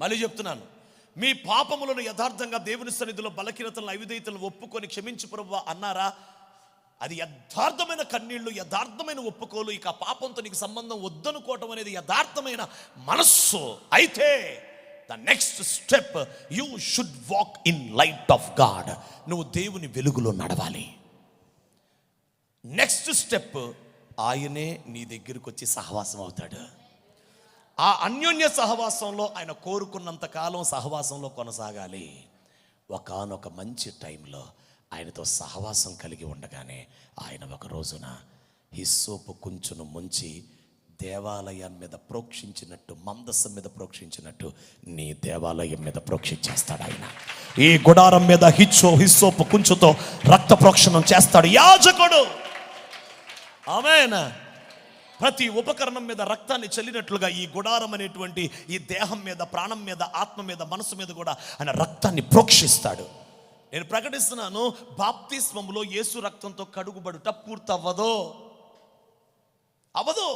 మళ్ళీ చెప్తున్నాను, మీ పాపములను యథార్థంగా దేవుని సన్నిధిలో బలహీనతలను, అవిధేయతలను ఒప్పుకొని క్షమించు ప్రభువా అన్నారా? అది యథార్థమైన కన్నీళ్లు, యథార్థమైన ఒప్పుకోలు. ఇక పాపంతో నీకు సంబంధం వద్దనుకోవటం అనేది యథార్థమైన మనస్సు అయితే, the next step, you should walk in light of God. నువ్వు దేవుని వెలుగులో నడవాలి. నెక్స్ట్ స్టెప్, ఆయనే నీ దగ్గరకు వచ్చి సహవాసం అవుతాడు. ఆ అన్యోన్య సహవాసంలో ఆయన కోరుకున్నంత కాలం సహవాసంలో కొనసాగాలి. ఒకానొక మంచి టైంలో ఆయనతో సహవాసం కలిగి ఉండగానే ఆయన ఒక రోజున హిస్సోపు కుంచును ముంచి దేవాలయం మీద ప్రోక్షించినట్టు, మందసం మీద ప్రోక్షించినట్టు నీ దేవాలయం మీద ప్రోక్షించేస్తాడు ఆయన. ఈ గుడారం మీద హిస్సోపు కుంచుతో రక్త ప్రోక్షణం చేస్తాడు యాజకుడు. ఆమేన్. ప్రతి ఉపకరణం మీద రక్తాన్ని చల్లినట్లుగా ఈ గుడారం అనేటువంటి ఈ దేహం మీద, ప్రాణం మీద, ఆత్మ మీద, మనసు మీద కూడా ఆయన రక్తాన్ని ప్రోక్షిస్తాడు. నేను ప్రకటిస్తున్నాను, బాప్తిస్మములో యేసు రక్తంతో కడుగుబడుట పూర్తవ్వదు. అవ్వదు.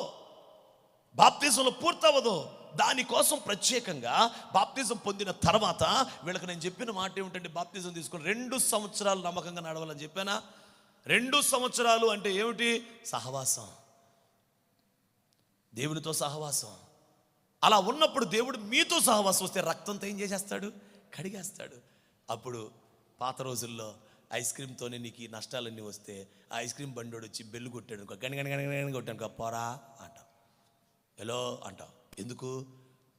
బాప్తిజంలో పూర్తవ్వదు. దానికోసం ప్రత్యేకంగా బాప్తిజం పొందిన తర్వాత వీళ్ళకి నేను చెప్పిన మాట ఏమిటంటే, బాప్తిజం తీసుకొని 2 సంవత్సరాలు నమ్మకంగా నడవాలని చెప్పానా? 2 సంవత్సరాలు అంటే ఏమిటి? సహవాసం, దేవునితో సహవాసం. అలా ఉన్నప్పుడు దేవుడు మీతో సహవాసం వస్తే రక్తంతో ఏం చేసేస్తాడు? కడిగేస్తాడు. అప్పుడు పాత రోజుల్లో ఐస్ క్రీమ్తోనే నీకు ఈ నష్టాలన్నీ వస్తే, ఆ ఐస్ క్రీమ్ బండోడు వచ్చి బెల్లు కొట్టాడు, గణగణగణగణ కొట్టాను, పోరా అంటావు, హలో అంటావు. ఎందుకు?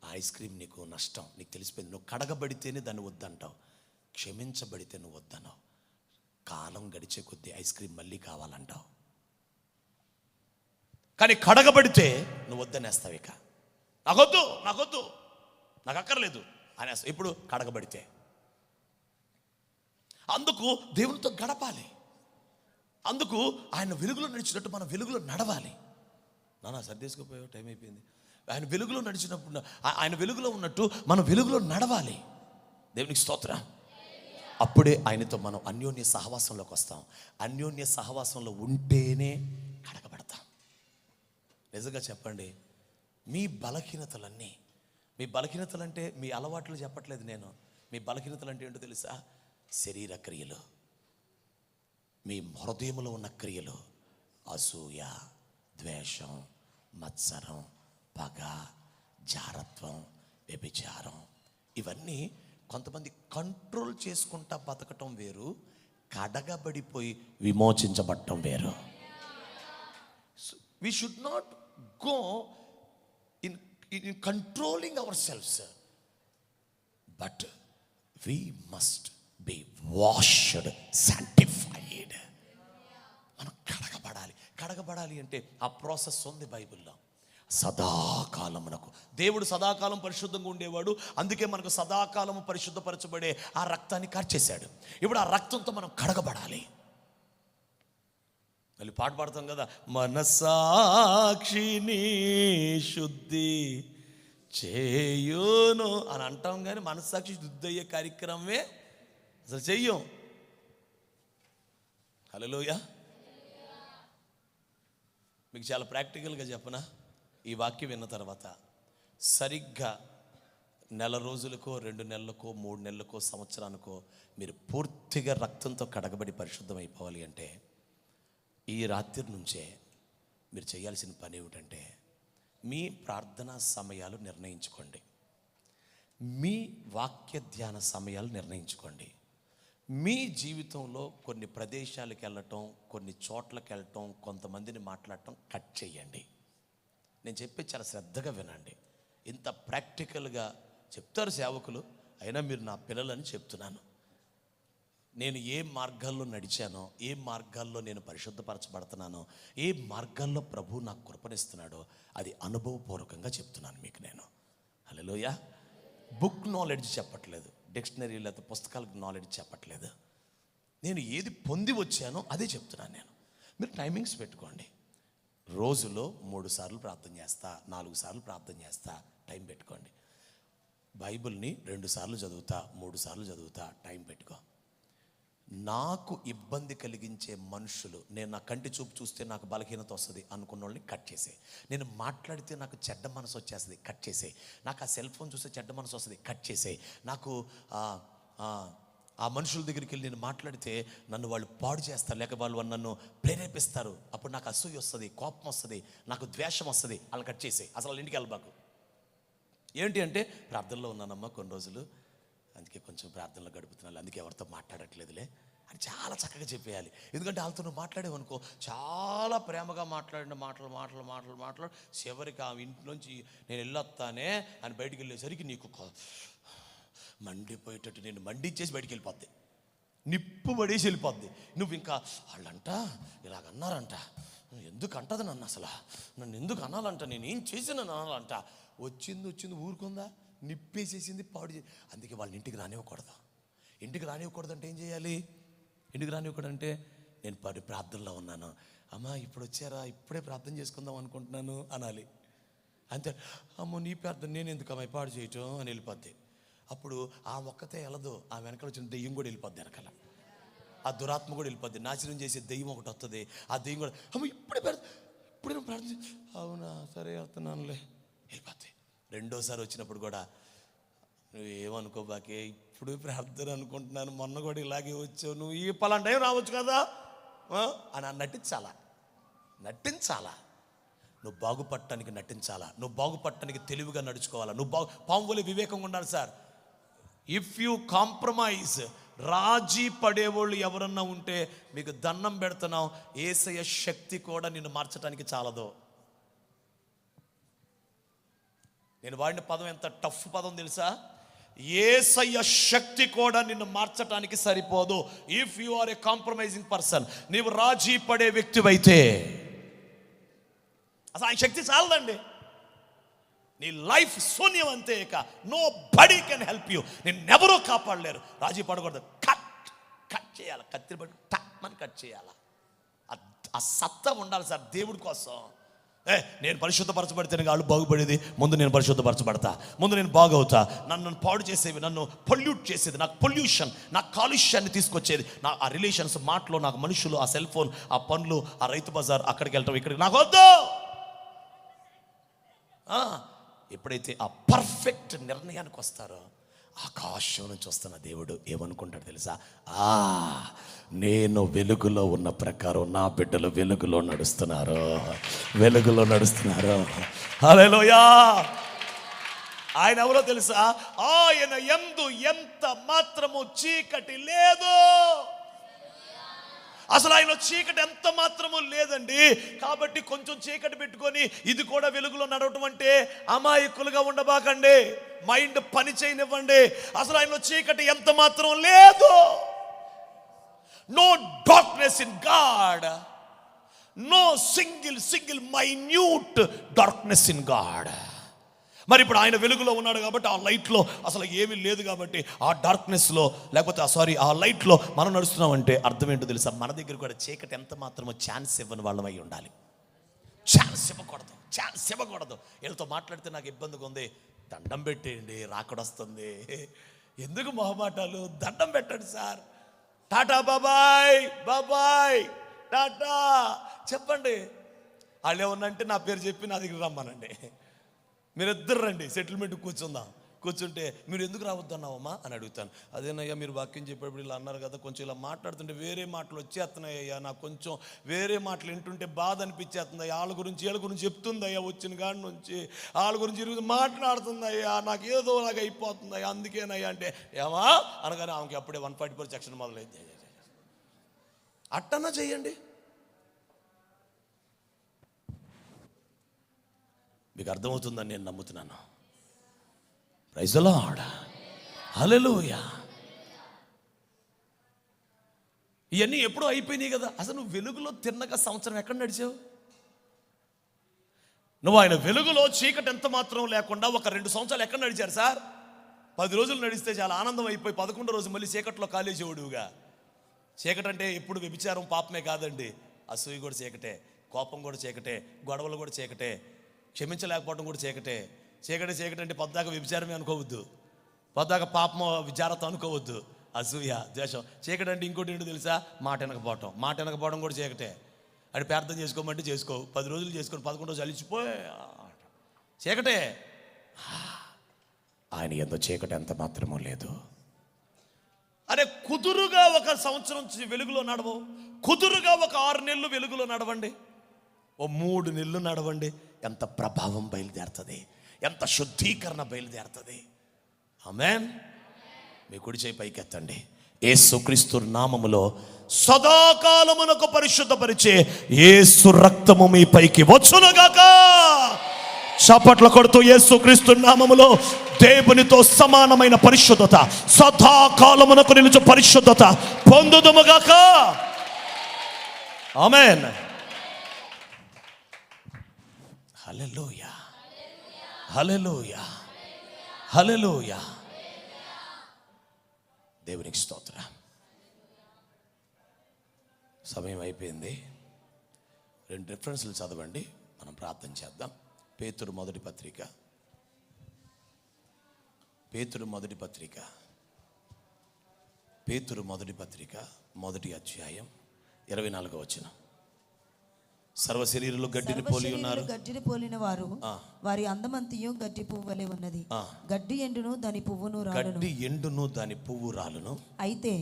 ఆ ఐస్ క్రీమ్ నీకు నష్టం, నీకు తెలిసిపోయింది. నువ్వు కడగబడితేనే దాన్ని వద్దంటావు, క్షమించబడితే నువ్వు వద్దన్నావు. కాలం గడిచే కొద్దీ ఐస్ క్రీమ్ మళ్ళీ కావాలంటావు. కానీ కడగబడితే నువ్వు వద్దనేస్తావు. ఇక నాకొద్దు, నాకొద్దు, నాకు అక్కర్లేదు అనేస్తావు. ఇప్పుడు కడగబడితే అందుకు దేవునితో గడపాలి. అందుకు ఆయన వెలుగులో నడిచినట్టు మనం వెలుగులో నడవాలి. నాన్న సర్దేసుకుపోయావు, టైం అయిపోయింది. ఆయన వెలుగులో నడిచినప్పుడు, ఆయన వెలుగులో ఉన్నట్టు మనం వెలుగులో నడవాలి. దేవునికి స్తోత్రం. అప్పుడే ఆయనతో మనం అన్యోన్య సహవాసంలోకి వస్తాం. అన్యోన్య సహవాసంలో ఉంటేనే కడగబడతాం. నిజంగా చెప్పండి, మీ బలహీనతలన్నీ, మీ బలహీనతలంటే మీ అలవాట్లు చెప్పట్లేదు నేను. మీ బలహీనతలు అంటే ఏంటో తెలుసా? శరీర క్రియలు, మీ హృదయంలో ఉన్న క్రియలు, అసూయ, ద్వేషం, మత్సరం, పగ, జారత్వం, వ్యభిచారం. ఇవన్నీ కొంతమంది కంట్రోల్ చేసుకుంటా బతకటం వేరు, కడగబడిపోయి విమోచించబడటం వేరు. We should not go in controlling ourselves, but we must be washed, sanctified. మనం కడగబడాలి అంటే ఆ ప్రాసెస్ ఉంది బైబిల్లో. సదాకాలమునకు దేవుడు సదాకాలం పరిశుద్ధంగా ఉండేవాడు. అందుకే మనకు సదాకాలము పరిశుద్ధపరచబడే ఆ రక్తాన్ని కార్చేశాడు. ఇప్పుడు ఆ రక్తంతో మనం కడగబడాలి. మళ్ళీ పాట పాడతాం కదా, మనసాక్షిని శుద్ధి చేయును అని అంటాం, కానీ మనస్సాక్షి శుద్ధి అయ్యే కార్యక్రమమే అసలు చెయ్యం. హల్లెలూయా. మీకు చాలా ప్రాక్టికల్గా చెప్పనా, ఈ వాక్యం విన్న తర్వాత సరిగ్గా 1 రోజులకో 2 నెలలకో 3 నెలలకో సంవత్సరానికో మీరు పూర్తిగా రక్తంతో కడగబడి పరిశుద్ధం అయిపోవాలి అంటే, ఈ రాత్రి నుంచే మీరు చేయాల్సిన పని ఏమిటంటే, మీ ప్రార్థనా సమయాలు నిర్ణయించుకోండి, మీ వాక్య ధ్యాన సమయాలు నిర్ణయించుకోండి. మీ జీవితంలో కొన్ని ప్రదేశాలకు వెళ్ళటం, కొన్ని చోట్లకి వెళ్ళటం, కొంతమందిని మాట్లాడటం కట్ చేయండి. నేను చెప్పే చాలా శ్రద్ధగా వినండి. ఇంత ప్రాక్టికల్గా చెప్తారు సేవకులు, అయినా మీరు నా పిల్లలని చెప్తున్నాను. నేను ఏ మార్గాల్లో నడిచానో, ఏ మార్గాల్లో నేను పరిశుద్ధపరచబడుతున్నానో, ఏ మార్గాల్లో ప్రభు నాకు కృపణిస్తున్నాడో అది అనుభవపూర్వకంగా చెప్తున్నాను మీకు నేను. హల్లెలూయా. బుక్ నాలెడ్జ్ చెప్పట్లేదు, డిక్షనరీ లేదా పుస్తకాలకు నాలెడ్జ్ చెప్పట్లేదు. నేను ఏది పొంది వచ్చానో అదే చెప్తున్నాను నేను. మీరు టైమింగ్స్ పెట్టుకోండి. రోజులో 3 సార్లు ప్రార్థన చేస్తా, 4 సార్లు ప్రార్థన చేస్తా, టైం పెట్టుకోండి. బైబిల్ని 2 సార్లు చదువుతా, 3 సార్లు చదువుతా, టైం పెట్టుకో. నాకు ఇబ్బంది కలిగించే మనుషులు, నేను నా కంటి చూపు చూస్తే నాకు బలహీనత వస్తుంది అనుకున్న వాళ్ళని కట్ చేసే. నేను మాట్లాడితే నాకు చెడ్డ మనసు వచ్చేస్తుంది, కట్ చేసే. నాకు ఆ సెల్ ఫోన్ చూస్తే చెడ్డ మనసు వస్తుంది, కట్ చేసే. నాకు ఆ మనుషుల దగ్గరికి వెళ్ళి నేను మాట్లాడితే నన్ను వాళ్ళు పాడు చేస్తారు, లేక వాళ్ళు నన్ను ప్రేరేపిస్తారు, అప్పుడు నాకు అసూయ వస్తుంది, కోపం వస్తుంది, నాకు ద్వేషం వస్తుంది, వాళ్ళని కట్ చేసే. అసలు ఇంటికి వెళ్ళబాకు. ఏంటి అంటే ప్రార్థనలో ఉన్నానమ్మా కొన్ని రోజులు, అందుకే కొంచెం ప్రార్థనలో గడుపుతున్నాను, అందుకే ఎవరితో మాట్లాడట్లేదులే అని చాలా చక్కగా చెప్పేయాలి. ఎందుకంటే వాళ్ళతో నువ్వు మాట్లాడేవనుకో, చాలా ప్రేమగా మాట్లాడిన మాటలు చివరికి ఆ ఇంటి నుంచి నేను వెళ్ళొస్తానే అని బయటికి వెళ్ళేసరికి నీకు మండిపోయేటట్టు నేను మండించేసి బయటికి వెళ్ళిపోద్ది, నిప్పు పడేసి వెళ్ళిపోద్ది. నువ్వు ఇంకా వాళ్ళంట ఇలాగన్నారంట, ఎందుకు అంటది నన్ను, అసలు నన్ను ఎందుకు అనాలంట, నేను ఏం చేసిన అనాలంట. వచ్చింది ఊరుకుందా, నిప్పేసేసింది, పాడు. అందుకే వాళ్ళని ఇంటికి రానివ్వకూడదు. ఇంటికి రానివ్వకూడదు అంటే ఏం చేయాలి? ఇంటికి రానివ్వకూడదంటే నేను ప్రార్థనలో ఉన్నాను, అమ్మా ఇప్పుడు వచ్చారా, ఇప్పుడే ప్రార్థన చేసుకుందాం అనుకుంటున్నాను అనాలి. అంతే. అమ్మో నీ ప్రార్థన నేను ఎందుకు అమ్మాయి పాడు చేయటం అని వెళ్ళిపోద్ది. అప్పుడు ఆ ఒక్కతే వెళ్ళదు, ఆ వెనకాల వచ్చిన దెయ్యం కూడా వెళ్ళిపోద్ది, వెనకాల ఆ దురాత్మ కూడా వెళ్ళిపోద్ది. నాశనం చేసే దెయ్యం ఒకటి వస్తుంది, ఆ దెయ్యం కూడా అమ్మ ఇప్పుడే ప్రార్థన, అవునా సరే వెళ్తున్నానులే, వెళ్ళిపోద్ది. రెండోసారి వచ్చినప్పుడు కూడా నువ్వు ఏమనుకోబాకే, ఇప్పుడు ప్రార్థన అనుకుంటున్నాను, మొన్న కూడా ఇలాగే వచ్చావు, నువ్వు ఈ పలానా టైం రావచ్చు కదా అని నటించాలా. నువ్వు బాగుపడటానికి నటించాలా, నువ్వు బాగుపడటానికి తెలివిగా నడుచుకోవాలా, నువ్వు పాములే వివేకంగా ఉండాలి సార్. ఇఫ్ యూ కాంప్రమైజ్, రాజీ పడేవాళ్ళు ఎవరన్నా ఉంటే మీకు దండం పెడుతున్నావు, యేసయ్య శక్తి కూడా నిన్ను మార్చడానికి చాలదు. నేను వాడిన పదం ఎంత టఫ్ పదం తెలుసా? యేసయ్య శక్తి కూడా నిన్ను మార్చడానికి సరిపోదు. If you are a compromising person, నీవు రాజీ పడే వ్యక్తివైతే అసలు ఆయన శక్తి చాలదండి. నీ లైఫ్ శూన్యం అంతే. ఇక nobody can help you, నిన్నెవరూ కాపాడలేరు. రాజీ పడకూడదు, కట్ చేయాలి, కత్తిరి పట్టు టక్మని కట్ చేయాలి. ఆ సత్తా ఉండాలి సార్ దేవుడి కోసం. నేను పరిశుద్ధపరచబడితేనే వాళ్ళు బాగుపడేది, ముందు నేను పరిశుద్ధపరచబడతా, ముందు నేను బాగవుతా. నన్ను పాడు చేసేవి, నన్ను పొల్యూట్ చేసేది, నాకు పొల్యూషన్, నాకు కాలుష్యాన్ని తీసుకొచ్చేది నా ఆ రిలేషన్స్, మాటలు, నాకు మనుషులు, ఆ సెల్ ఫోన్, ఆ పనులు, ఆ రైతు బజార్, అక్కడికి వెళ్ళటం, ఇక్కడికి నాకు వద్దు. ఎప్పుడైతే ఆ పర్ఫెక్ట్ నిర్ణయానికి వస్తారో ఆకాశం నుంచి వస్తున్న దేవుడు ఏమనుకుంటాడు తెలుసా? నేను వెలుగులో ఉన్న ప్రకారం నా బిడ్డలు వెలుగులో నడుస్తున్నారు. హల్లెలూయా. ఆయన ఎవరో తెలుసా? ఆయన యందు ఎంత మాత్రము చీకటి లేదు. అసలు ఆయన చీకటి ఎంత మాత్రము లేదండి. కాబట్టి కొంచెం చీకటి పెట్టుకొని ఇది కూడా వెలుగులో నడవటం అంటే అమాయకులుగా ఉండబాకండి, మైండ్ పని చేయనివ్వండి. అసలు ఆయన చీకటి ఎంత మాత్రం లేదు. No darkness in God, no single minute darkness in God. మరి ఇప్పుడు ఆయన వెలుగులో ఉన్నాడు కాబట్టి ఆ లైట్లో అసలు ఏమీ లేదు కాబట్టి ఆ డార్క్నెస్లో, లేకపోతే ఆ లైట్లో మనం నడుస్తున్నామంటే అర్థం ఏంటో తెలుసా? మన దగ్గర కూడా చీకటి ఎంత మాత్రమో ఛాన్స్ ఇవ్వని వాళ్ళమై ఉండాలి. ఛాన్స్ ఇవ్వకూడదు. వీళ్ళతో మాట్లాడితే నాకు ఇబ్బందిగా ఉంది, దండం పెట్టేయండి, రాకడొస్తుంది. ఎందుకు మొహమాటాలు? దండం పెట్టండి సార్. టాటా బాబాయ్ టాటా చెప్పండి. వాళ్ళు ఏమన్నంటే నా పేరు చెప్పి నా దగ్గర రమ్మనండి, మీరిద్దరు రండి, సెటిల్మెంట్ కూర్చుంటే మీరు ఎందుకు రావద్దన్నావమ్మా అని అడుగుతాను. అదేనయ్యా మీరు వాక్యం చెప్పేప్పుడు ఇలా అన్నారు కదా, కొంచెం ఇలా మాట్లాడుతుంటే వేరే మాటలు వచ్చేస్తున్నాయ్యా, నాకు కొంచెం వేరే మాటలు వింటుంటే బాధ అనిపించేస్తుంది. వీళ్ళ గురించి చెప్తుందయ్యా, వచ్చిన కాడి నుంచి వాళ్ళ గురించి మాట్లాడుతుందయ్యా, నాకు ఏదో లాగా అయిపోతుందయ్యా, అందుకేనయ్యా అంటే ఏమా అనగానే ఆమెకి అప్పుడే 144 సెక్షన్ మొదలైంది. అట్టన్నా చెయ్యండి. మీకు అర్థమవుతుందని నేను నమ్ముతున్నాను. Praise the Lord. హల్లెలూయా. ఇవన్నీ ఎప్పుడూ అయిపోయినాయి కదా. అసలు నువ్వు వెలుగులో తిన్నక సంవత్సరం ఎక్కడ నడిచావు? నువ్వు ఆయన వెలుగులో చీకటి ఎంత మాత్రం లేకుండా ఒక 2 సంవత్సరాలు ఎక్కడ నడిచారు సార్? 10 రోజులు నడిస్తే చాలా ఆనందం అయిపోయి 11వ రోజు మళ్ళీ చీకట్లో కాలేజేవాడుగా. చీకటి అంటే ఎప్పుడు వ్యభిచారం పాపమే కాదండి, అసూయ కూడా చీకటే, కోపం కూడా చీకటే, గొడవలు కూడా చీకటే, క్షమించలేకపోవడం కూడా చీకటే. చీకటి అంటే పొద్దాక వ్యభిచారమే అనుకోవద్దు, పొద్దాక పాపం విచారత అనుకోవద్దు, అసూయ ద్వేషం. చీకటి అంటే ఇంకోటి ఏంటో తెలుసా? మాట వెనకపోవడం కూడా చీకటే. అది ప్రార్థన చేసుకోమంటే చేసుకో, 10 రోజులు చేసుకొని 11 రోజులు అలిచిపోయి చీకటే. ఆయన ఎంతో చీకటి ఎంత మాత్రమూ లేదు. అరే కుదురుగా ఒక సంవత్సరం వెలుగులో నడవు, కుదురుగా ఒక 6 నెలలు వెలుగులో నడవండి, ఓ 3 నెలలు నడవండి, ఎంత ప్రభావం బయలుదేరుతుంది, ఎంత శుద్ధీకరణ బయలుదేరుతుంది. ఆమేన్. మీ కుడి చేయి పైకెత్తండి. యేసుక్రీస్తు నామములో సదాకాలమునకు పరిశుద్ధపరిచే యేసు రక్తము మీ పైకి వచ్చునుగాక. చప్పట్లు కొడుతూ యేసుక్రీస్తు నామములో దేవునితో సమానమైన పరిశుద్ధత, సదాకాలమునకు నిలుచు పరిశుద్ధత పొందుదుముగాక. ఆమేన్. హల్లెలూయా, హల్లెలూయా, హల్లెలూయా. దేవునికి స్తోత్రం. సమయం అయిపోయింది. 2 రిఫరెన్స్లు చదవండి, మనం ప్రార్థన చేద్దాం. పేతురు మొదటి పత్రిక మొదటి అధ్యాయం 24వ వచనం. సర్వశరీరులు గడ్డిని పోలి ఉన్నారు, గడ్డిని పోలిన వారు వారి అందమంతియు గడ్డి పువ్వు వలె ఉన్నది. గడ్డి ఎండును దాని పువ్వు రాలును, అయితే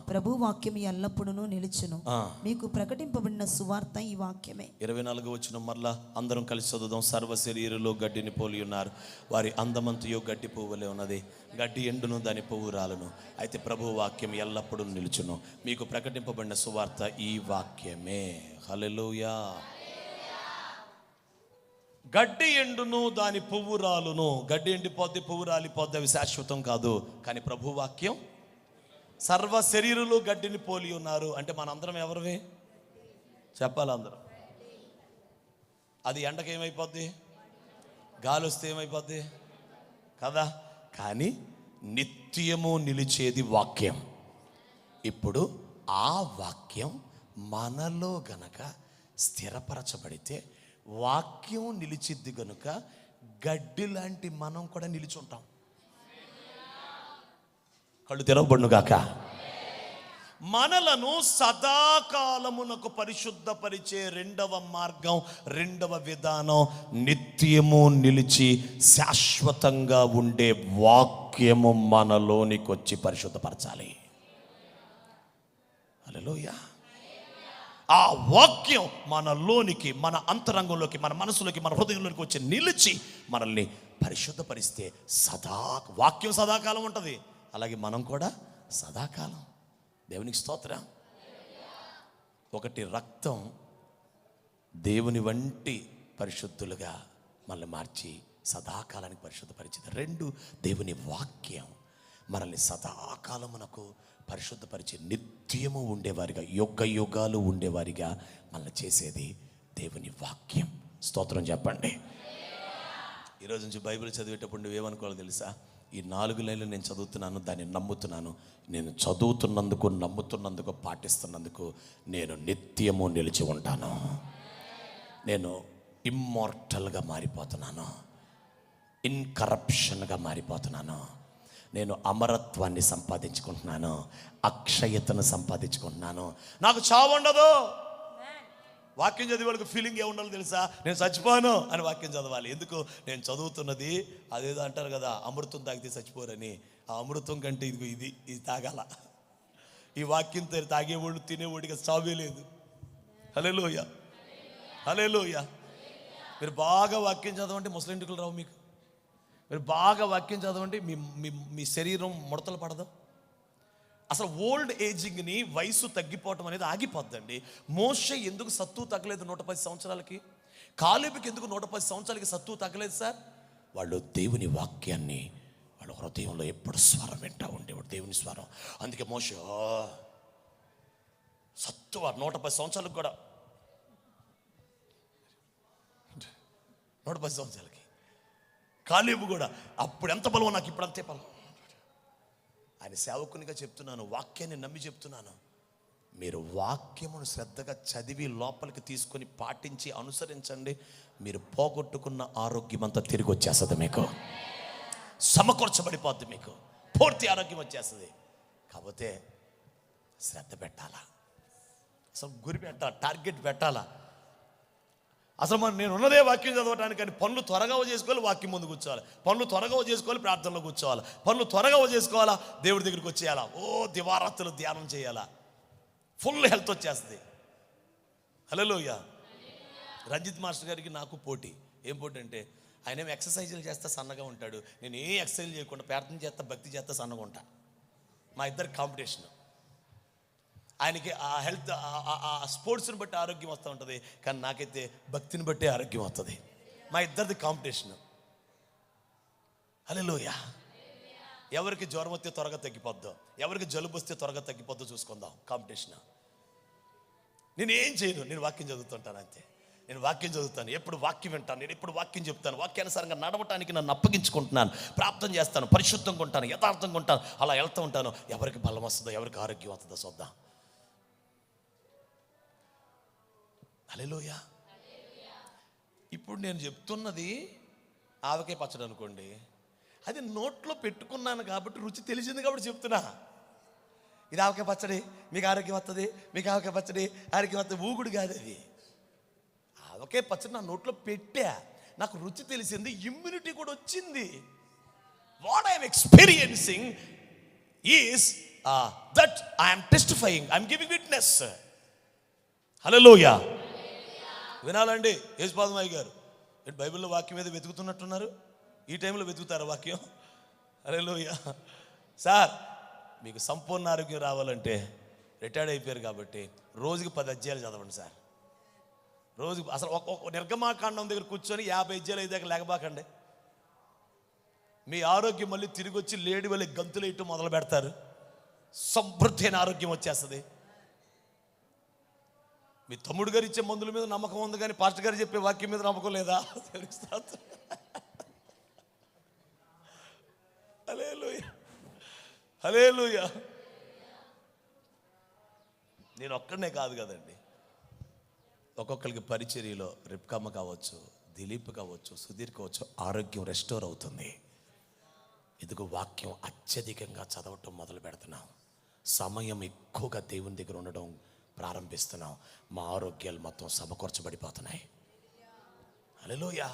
ప్రభు వాక్యం ఎల్లప్పుడూ నిలుచును. మీకు ప్రకటింపబడిన సువార్త ఈ వాక్యమే. 24వ వచనం మరలా అందరం కలిసి చదువుదాం. సర్వశరీరులు గడ్డిని పోలి ఉన్నారు, వారి అందమంతియు గడ్డి పువ్వు వలె ఉన్నది. గడ్డి ఎండును దాని పువ్వు రాలును, అయితే ప్రభు వాక్యం ఎల్లప్పుడూ నిలుచును. మీకు ప్రకటింపబడిన సువార్త ఈ వాక్యమే. హల్లెలూయా. గడ్డి ఎండును దాని పువ్వు రాలును. గడ్డి ఎండిపోద్ది, పువ్వు రాలిపోద్ది, అవి శాశ్వతం కాదు. కానీ ప్రభు వాక్యం. సర్వ శరీరులు గడ్డిని పోలి ఉన్నారు అంటే మనందరం ఎవరివి చెప్పాలి? అందరం. అది ఎండకి ఏమైపోద్ది, గాలి వస్తే ఏమైపోద్ది కదా. కానీ నిత్యము నిలిచేది వాక్యం. ఇప్పుడు ఆ వాక్యం మనలో గనక స్థిరపరచబడితే వాక్యం నిలిచిద్ది గనుక గడ్డి లాంటి మనం కూడా నిలిచుంటాం. కళ్ళు తెరవబడునుగాక. మనలను సదాకాలమునకు పరిశుద్ధపరిచే 2వ మార్గం, 2వ విధానం, నిత్యము నిలిచి శాశ్వతంగా ఉండే వాక్యము మనలోనికి వచ్చి పరిశుద్ధపరచాలి. హల్లెలూయా. ఆ వాక్యం మనలోనికి, మన అంతరంగంలోకి, మన మనసులోకి, మన హృదయంలోకి వచ్చి నిలిచి మనల్ని పరిశుద్ధపరిస్తే వాక్యం సదాకాలం ఉంటుంది. అలాగే మనం కూడా సదాకాలం. దేవునికి స్తోత్రం. ఒకటి రక్తం దేవుని వంటి పరిశుద్ధులుగా మనల్ని మార్చి సదాకాలానికి పరిశుద్ధపరిచింది. 2 దేవుని వాక్యం మనల్ని సదాకాలమునకు పరిశుద్ధపరిచి నిత్యము ఉండేవారిగా, యుగ యుగాలు ఉండేవారిగా మనల్ని చేసేది దేవుని వాక్యం. స్తోత్రం చెప్పండి. ఈరోజు నుంచి బైబిల్ చదివేటప్పుడు నువ్వేమనుకోవాలి తెలుసా? ఈ 4 లైన్లు నేను చదువుతున్నాను, దాన్ని నమ్ముతున్నాను. నేను చదువుతున్నందుకు, నమ్ముతున్నందుకు, పాటిస్తున్నందుకు నేను నిత్యము నిలిచి ఉంటాను. నేను ఇమ్మోర్టల్గా మారిపోతున్నాను, ఇన్కరప్షన్గా మారిపోతున్నాను. నేను అమరత్వాన్ని సంపాదించుకుంటున్నాను, అక్షయతను సంపాదించుకుంటున్నాను. నాకు చావు ఉండదు. వాక్యం చదివే వాళ్ళకి ఫీలింగ్ ఏముండాలి తెలుసా? నేను చచ్చిపోను అని వాక్యం చదవాలి. ఎందుకు? నేను చదువుతున్నది అదేదో అంటారు కదా, అమృతం తాగితే చచ్చిపోరని. ఆ అమృతం కంటే ఇది తాగాల. ఈ వాక్యం తాగేవాళ్ళు తినేవాడికి చావే లేదు. హల్లెలూయా, హల్లెలూయా. మీరు బాగా వాక్యం చదవండి, ముసలింటికలు రావు మీకు. మీరు బాగా వాక్యం చదవండి, మీ శరీరం ముడతలు పడదు. అసలు ఓల్డ్ ఏజింగ్ని, వయసు తగ్గిపోవటం అనేది ఆగిపోద్దండి. మోషే ఎందుకు సత్తు తగ్గలేదు 110 సంవత్సరాలకి? కాలేబుకి ఎందుకు 110 సంవత్సరాలకి సత్తు తగ్గలేదు సార్? వాళ్ళు దేవుని వాక్యాన్ని వాళ్ళ హృదయంలో ఎప్పుడు స్వరం వింటా ఉండేవాడు, దేవుని స్వరం. అందుకే మోషే సత్తువ 110 సంవత్సరాలకు కూడా, 110 సంవత్సరాలకి. కాలేబు కూడా అప్పుడు ఎంత బలం, నాకు ఇప్పుడు అంతే బలం. ఆయన సేవకునిగా చెప్తున్నాను, వాక్యాన్ని నమ్మి చెప్తున్నాను. మీరు వాక్యమును శ్రద్ధగా చదివి లోపలికి తీసుకొని పాటించి అనుసరించండి. మీరు పోగొట్టుకున్న ఆరోగ్యం అంతా తిరిగి వచ్చేస్తుంది, మీకు సమకూర్చబడిపోద్ది, మీకు పూర్తి ఆరోగ్యం వచ్చేస్తుంది. కాకపోతే శ్రద్ధ పెట్టాలా, అసలు గురి పెట్టాలా, టార్గెట్ పెట్టాలా. అసలు నేను ఉన్నదే వాక్యం చదవటానికి, కానీ పనులు త్వరగా చేసుకోవాలి, వాక్యం ముందు కూర్చోవాలి, పనులు త్వరగా చేసుకోవాలి, ప్రార్థనలో కూర్చోవాలి, పనులు త్వరగా చేసుకోవాలా, దేవుడి దగ్గరికి వచ్చేయాలా, దివారాత్రులు ధ్యానం చేయాలా, ఫుల్ హెల్త్ వచ్చేస్తుంది. హల్లెలూయా. రంజిత్ మాస్టర్ గారికి నాకు పోటీ. ఏం పోటీ అంటే, ఆయన ఏం ఎక్సర్సైజులు చేస్తే సన్నగా ఉంటాడు, నేను ఏ ఎక్సర్సైజ్ చేయకుండా ప్రార్థన చేస్తా, భక్తి చేస్తా సన్నగా ఉంటా. మా ఇద్దరు కాంపిటీషన్. ఆయనకి ఆ హెల్త్, ఆ స్పోర్ట్స్ని బట్టి ఆరోగ్యం వస్తూ ఉంటుంది, కానీ నాకైతే భక్తిని బట్టి ఆరోగ్యం వస్తుంది. మా ఇద్దరిది కాంపిటీషన్. హల్లెలూయా. ఎవరికి జ్వరం వస్తే త్వరగా తగ్గిపోద్దో, ఎవరికి జలుబు వస్తే త్వరగా తగ్గిపోద్దో చూసుకుందాం, కాంపిటీషన్. నేను ఏం చేయను, నేను వాక్యం చదువుతుంటాను అంతే. నేను వాక్యం చదువుతాను, ఎప్పుడు వాక్యం వింటాను, నేను ఎప్పుడు వాక్యం చెప్తాను, వాక్యానుసారంగా నడవటానికి నన్ను అప్పగించుకుంటున్నాను, ప్రార్థన చేస్తాను, పరిశుద్ధంగా ఉంటాను, యథార్థంగా ఉంటాను, అలా వెళ్తూ ఉంటాను. ఎవరికి బలం వస్తుందో, ఎవరికి ఆరోగ్యం వస్తుందో చూద్దాం. హల్లెలూయా. ఇప్పుడు నేను చెప్తున్నది ఆవకాయ పచ్చడి అనుకోండి, అది నోట్లో పెట్టుకున్నాను కాబట్టి రుచి తెలిసింది కాబట్టి చెప్తున్నా. ఇది ఆవకాయ పచ్చడి, మీకు ఆరోగ్యం వస్తుంది, మీకు ఆవకాయ పచ్చడి ఆరోగ్యం వస్తుంది, ఊగుడు కాదు అది. ఆవకాయ పచ్చడి నా నోట్లో పెట్టా, నాకు రుచి తెలిసింది, ఇమ్యూనిటీ కూడా వచ్చింది. What I'm experiencing is that I'm testifying, I'm giving witness. Hallelujah. వినాలండి. యేసుపాదమయ్య గారు బైబిల్లో వాక్యం మీద వెతుకుతున్నట్టున్నారు, ఈ టైంలో వెతుకుతారు వాక్యం. హల్లెలూయా. సార్, మీకు సంపూర్ణ ఆరోగ్యం రావాలంటే రిటైర్డ్ అయిపోయారు కాబట్టి రోజుకి 10 అధ్యాయాలు చదవండి సార్. రోజుకి అసలు ఒక నిర్గమాకాండం దగ్గర కూర్చొని 50 అధ్యాయాలు అయ్యాక లేకబాకండి. మీ ఆరోగ్యం మళ్ళీ తిరిగి వచ్చి లేడి వెళ్ళి గంతులు వేయటం మొదలు పెడతారు, సమృద్ధి అయిన ఆరోగ్యం వచ్చేస్తుంది. మీ తమ్ముడు గారు ఇచ్చే మందుల మీద నమ్మకం ఉంది, కానీ పాస్టర్ గారు చెప్పే వాక్యం మీద నమ్మకం లేదా? హల్లెలూయా. హల్లెలూయా. నేను ఒక్కడనే కాదు కదండి, ఒక్కొక్కరికి పరిచర్యలో రిప్కమ్మ కావచ్చు, దిలీప్ కావచ్చు, సుధీర్ కావచ్చు, ఆరోగ్యం రెస్టోర్ అవుతుంది. ఇదిగో వాక్యం అత్యధికంగా చదవటం మొదలు పెడుతున్నాం, సమయం ఎక్కువగా దేవుని దగ్గర ఉండడం ప్రారంభిస్తున్నాం, మా ఆరోగ్యాలు మొత్తం సమకూర్చబడిపోతున్నాయి. హల్లెలూయా.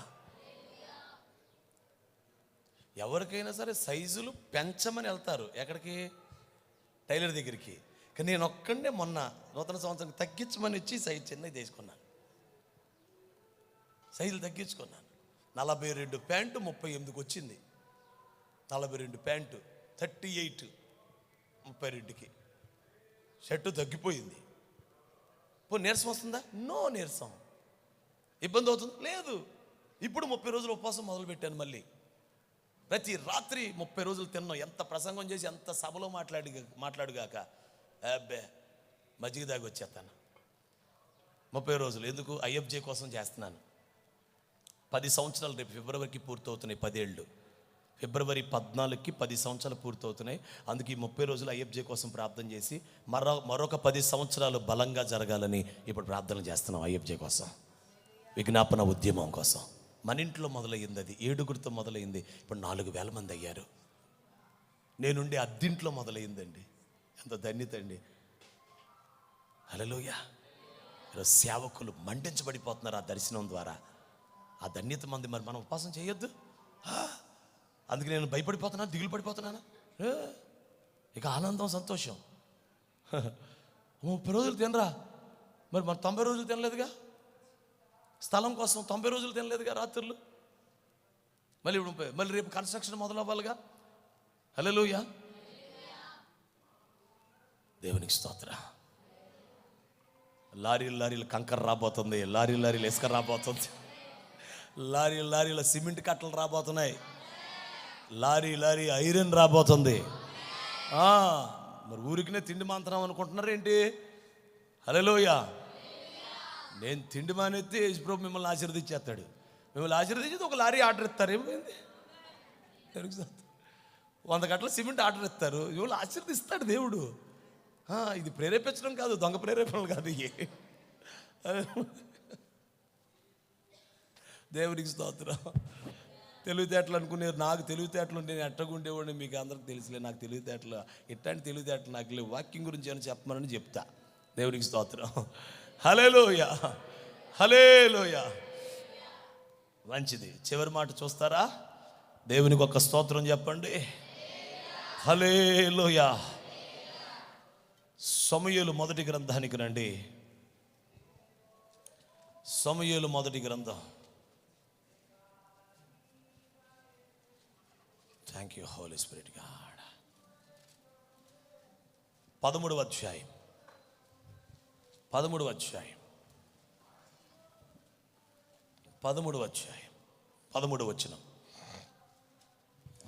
ఎవరికైనా సరే సైజులు పెంచమని వెళ్తారు, ఎక్కడికి? టైలర్ దగ్గరికి. కానీ నేను ఒక్కడే మొన్న నూతన సంవత్సరం తగ్గించమని వచ్చి సైజు చిన్నది తీసుకున్నాను, సైజులు తగ్గించుకున్నాను. 42 ప్యాంటు 38కి వచ్చింది, 42 ప్యాంటు 38, 32కి షర్టు తగ్గిపోయింది. నీరసం వస్తుందా? నో నీరసం. ఇబ్బంది అవుతుంది? లేదు. ఇప్పుడు 30 రోజులు ఉపవాసం మొదలు పెట్టాను. మళ్ళీ ప్రతి రాత్రి 30 రోజులు తిన్నాం. ఎంత ప్రసంగం చేసి ఎంత సభలో మాట్లాడుగాక అబ్బే మజ్జిగ దాగి వచ్చేస్తాను. 30 రోజులు ఎందుకు? ఐఎఫ్జే కోసం చేస్తున్నాను. 10 సంవత్సరాలు రేపు ఫిబ్రవరికి పూర్తవుతున్నాయి, 10 ఏళ్ళు. ఫిబ్రవరి 14కి 10 సంవత్సరాలు పూర్తవుతున్నాయి. అందుకే ఈ 30 రోజులు ఐఎఫ్జే కోసం ప్రార్థన చేసి మరొక 10 సంవత్సరాలు బలంగా జరగాలని ఇప్పుడు ప్రార్థన చేస్తున్నాం. ఐఎఫ్జే కోసం, విజ్ఞాపన ఉద్యమం కోసం. మన ఇంట్లో మొదలయ్యింది, అది 7గురితో మొదలైంది, ఇప్పుడు 4000 మంది అయ్యారు. నేనుండే అద్దింట్లో మొదలైందండి. ఎంత ధన్యత అండి. హల్లెలూయా. ఈరోజు సేవకులు మండించబడిపోతున్నారు ఆ దర్శనం ద్వారా. ఆ ధన్యత మంది. మరి మనం ఉపవాసం చేయొద్దు. అందుకే నేను భయపడిపోతున్నాను, దిగులు పడిపోతున్నాను. ఇక ఆనందం, సంతోషం. 30 రోజులు తినరా, మరి 90 రోజులు తినలేదుగా. స్థలం కోసం 90 రోజులు తినలేదుగా రాత్రులు. మళ్ళీ రేపు కన్స్ట్రక్షన్ మొదలవ్వాలిగా. హల్లెలూయా. దేవునికి స్తోత్ర. లారీలు కంకర రాబోతుంది, లారీలు ఇసుక రాబోతుంది, లారీల సిమెంట్ కట్టలు రాబోతున్నాయి. లారీ ఐరన్ రాబోతుంది. మరి ఊరికినే తిండి మాంతరం అనుకుంటున్నారు ఏంటి? హల్లెలూయా. నేను తిండి మానేస్తే యేసుప్రభు మిమ్మల్ని ఆశీర్వదించేస్తాడు. మిమ్మల్ని ఆశీర్వదించి ఒక లారీ ఆర్డర్ ఇస్తారు. ఏమైంది? 100 గంటల సిమెంట్ ఆర్డర్ ఇస్తారు. ఇవాళ ఆశీర్వదిస్తాడు దేవుడు. ఇది ప్రేరేపించడం కాదు, దొంగ ప్రేరేపణలు కాదు. దేవునికి స్తోత్రం. తెలివితేటలు అనుకునేది. నాకు తెలివితేటలు ఉంటే నేను ఎట్టగుండేవాడిని మీకు అందరికి తెలుసులే. నాకు తెలివితేటలు, ఇట్లాంటి తెలివితేటలు నాకు లేవు. వాక్యం గురించి ఏమైనా చెప్పమని చెప్తా. దేవునికి స్తోత్రం. హల్లెలూయా, హల్లెలూయా. మంచిది. చివరి మాట చూస్తారా? దేవునికి ఒక స్తోత్రం చెప్పండి. హల్లెలూయా. సమూయేలు మొదటి గ్రంథానికి రండి. సమూయేలు మొదటి గ్రంథం. Thank you Holy Spirit God. 13వ అధ్యాయం. 13వ అధ్యాయం. 13వ అధ్యాయం 13వ వచనం.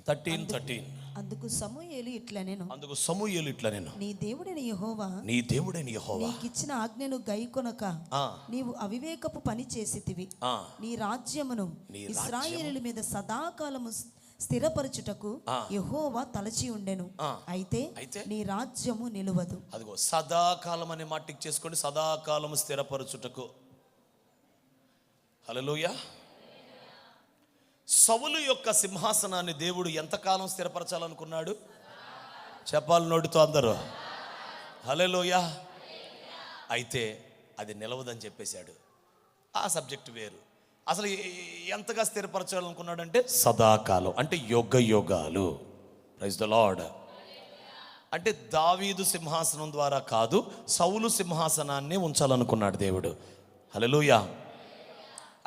13. అందుకు సమూయేలు ఇట్లా నేను నీ దేవుడైన యెహోవా నీకిచ్చిన ఆజ్ఞను గైకొనక నీవు అవివేకపు పని చేసితివి. నీ రాజ్యమును ఇశ్రాయేలీయుల మీద సదాకాలము స్థిరపరచుటకు యెహోవా తలచి ఉండెను. అయితే నీ రాజ్యము నిలువదు. అదిగో సదాకాలం అనే మాటికి చేసుకోండి. సదాకాలము స్థిరపరచుటకు. హల్లెలూయా. సౌలు యొక్క సింహాసనాన్ని దేవుడు ఎంతకాలం స్థిరపరచాలనుకున్నాడు? చెప్పాలి నోటితో అందరూ. హల్లెలూయా. అయితే అది నిలవదని చెప్పేశాడు. ఆ సబ్జెక్ట్ వేరు. అసలు ఎంతగా స్థిరపరచాలనుకున్నాడంటే సదాకాలం, అంటే యుగాలు. Praise the Lord. అంటే దావీదు సింహాసనం ద్వారా కాదు, సౌలు సింహాసనాన్ని ఉంచాలనుకున్నాడు దేవుడు. హల్లెలూయా.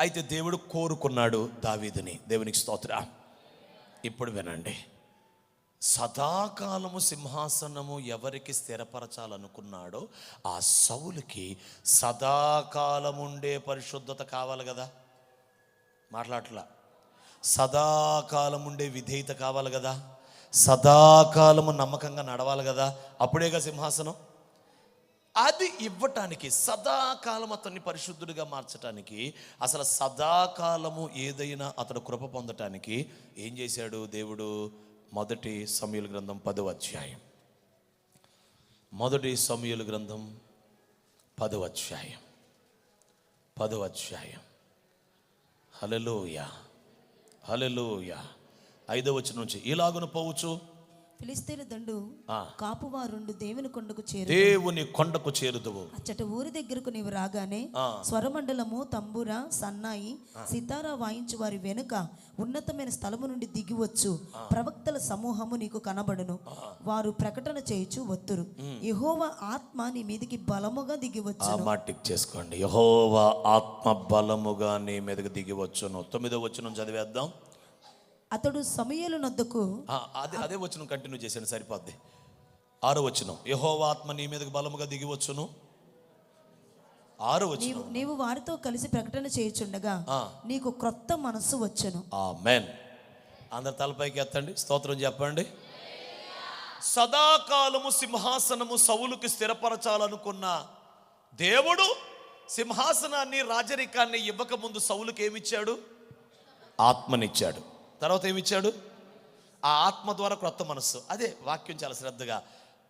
అయితే దేవుడు కోరుకున్నాడు దావీదుని. దేవునికి స్తోత్రం. ఇప్పుడు వినండి. సదాకాలము సింహాసనము ఎవరికి స్థిరపరచాలనుకున్నాడో ఆ సౌలుకి సదాకాలం ఉండే పరిశుద్ధత కావాలి కదా. మాట్లాడట్లా. సదాకాలం ఉండే విధేయత కావాలి కదా. సదాకాలము నమ్మకంగా నడవాలి కదా. అప్పుడేగా సింహాసనం. అది ఇవ్వటానికి, సదాకాలం అతన్ని పరిశుద్ధుడిగా మార్చటానికి, అసలు సదాకాలము ఏదైనా అతడు కృప పొందటానికి ఏం చేశాడు దేవుడు? మొదటి సమూయేలు గ్రంథం 10వ అధ్యాయం. మొదటి సమూయేలు గ్రంథం 10వ అధ్యాయం. 10వ అధ్యాయం. హల్లెలూయా, హల్లెలూయా. 5వ వచనం నుంచి. ఇలాగున పోవచ్చు ఫిలిష్తీయుల దండు కాపువారుండు దేవుని కొండకు చేరుదువు. అచ్చట ఊరి దగ్గరకు నీవు రాగానే స్వరమండలము, తంబుర, సన్నాయి, సితారా వాయించు వారి వెనుక ఉన్నతమైన స్థలము నుండి దిగివచ్చు ప్రవక్తల సమూహము నీకు కనబడును. వారు ప్రకటన చేయుచు వత్తురు. యెహోవా ఆత్మ నీ మీదకి బలముగా దిగివచ్చు. మాటిక్ చేసుకోండి. యెహోవా ఆత్మ బలముగా నీ మీదకి దిగివచ్చును. 9వ వచనం చదివేద్దాం. అతడు సమూయేలు నొద్దకు, అదే వచనం కంటిన్యూ చేశాను సరిపోద్ది. 6వ వచనం. యెహోవా ఆత్మ నీ మీదకి బలముగా దిగివచ్చును. 6వ వచనం. నీవు వారితో కలిసి ప్రకటన చేయుచుండగా నీకు క్రొత్త మనస్సు వచ్చును. ఆమేన్. అందరు తలపైకి ఎత్తండి, స్తోత్రం చెప్పండి. సదాకాలము సింహాసనము సౌలుకి స్థిరపరచాలనుకున్న దేవుడు సింహాసనాన్ని, రాజరికాన్ని ఇవ్వక ముందు సౌలుకి ఏమిచ్చాడు? ఆత్మనిచ్చాడు. తర్వాత ఏమిచ్చాడు? ఆ ఆత్మ ద్వారా క్రొత్త మనస్సు. అదే వాక్యం చాలా శ్రద్ధగా.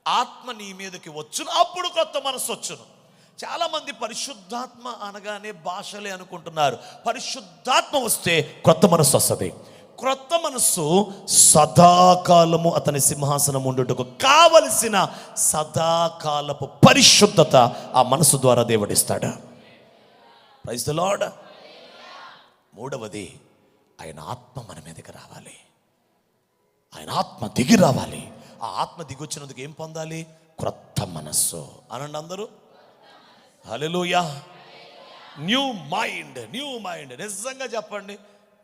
ఆత్మ నీ మీదకి వచ్చును, అప్పుడు క్రొత్త మనస్సు వచ్చును. చాలా మంది పరిశుద్ధాత్మ అనగానే భాషలే అనుకుంటున్నారు. పరిశుద్ధాత్మ వస్తే క్రొత్త మనస్సు వస్తుంది. క్రొత్త మనస్సు సదాకాలము అతని సింహాసనం ఉండుటకు కావలసిన సదాకాలపు పరిశుద్ధత ఆ మనస్సు ద్వారా దేవుడిస్తాడు. Praise the Lord. 3వది, ఆయన ఆత్మ మన మీదకి రావాలి. ఆయన ఆత్మ దిగి రావాలి. ఆ ఆత్మ దిగి వచ్చినందుకు ఏం పొందాలి? క్రొత్త మనస్సు. అనండి అందరూ. Hallelujah. New mind, new mind. నిజంగా చెప్పండి,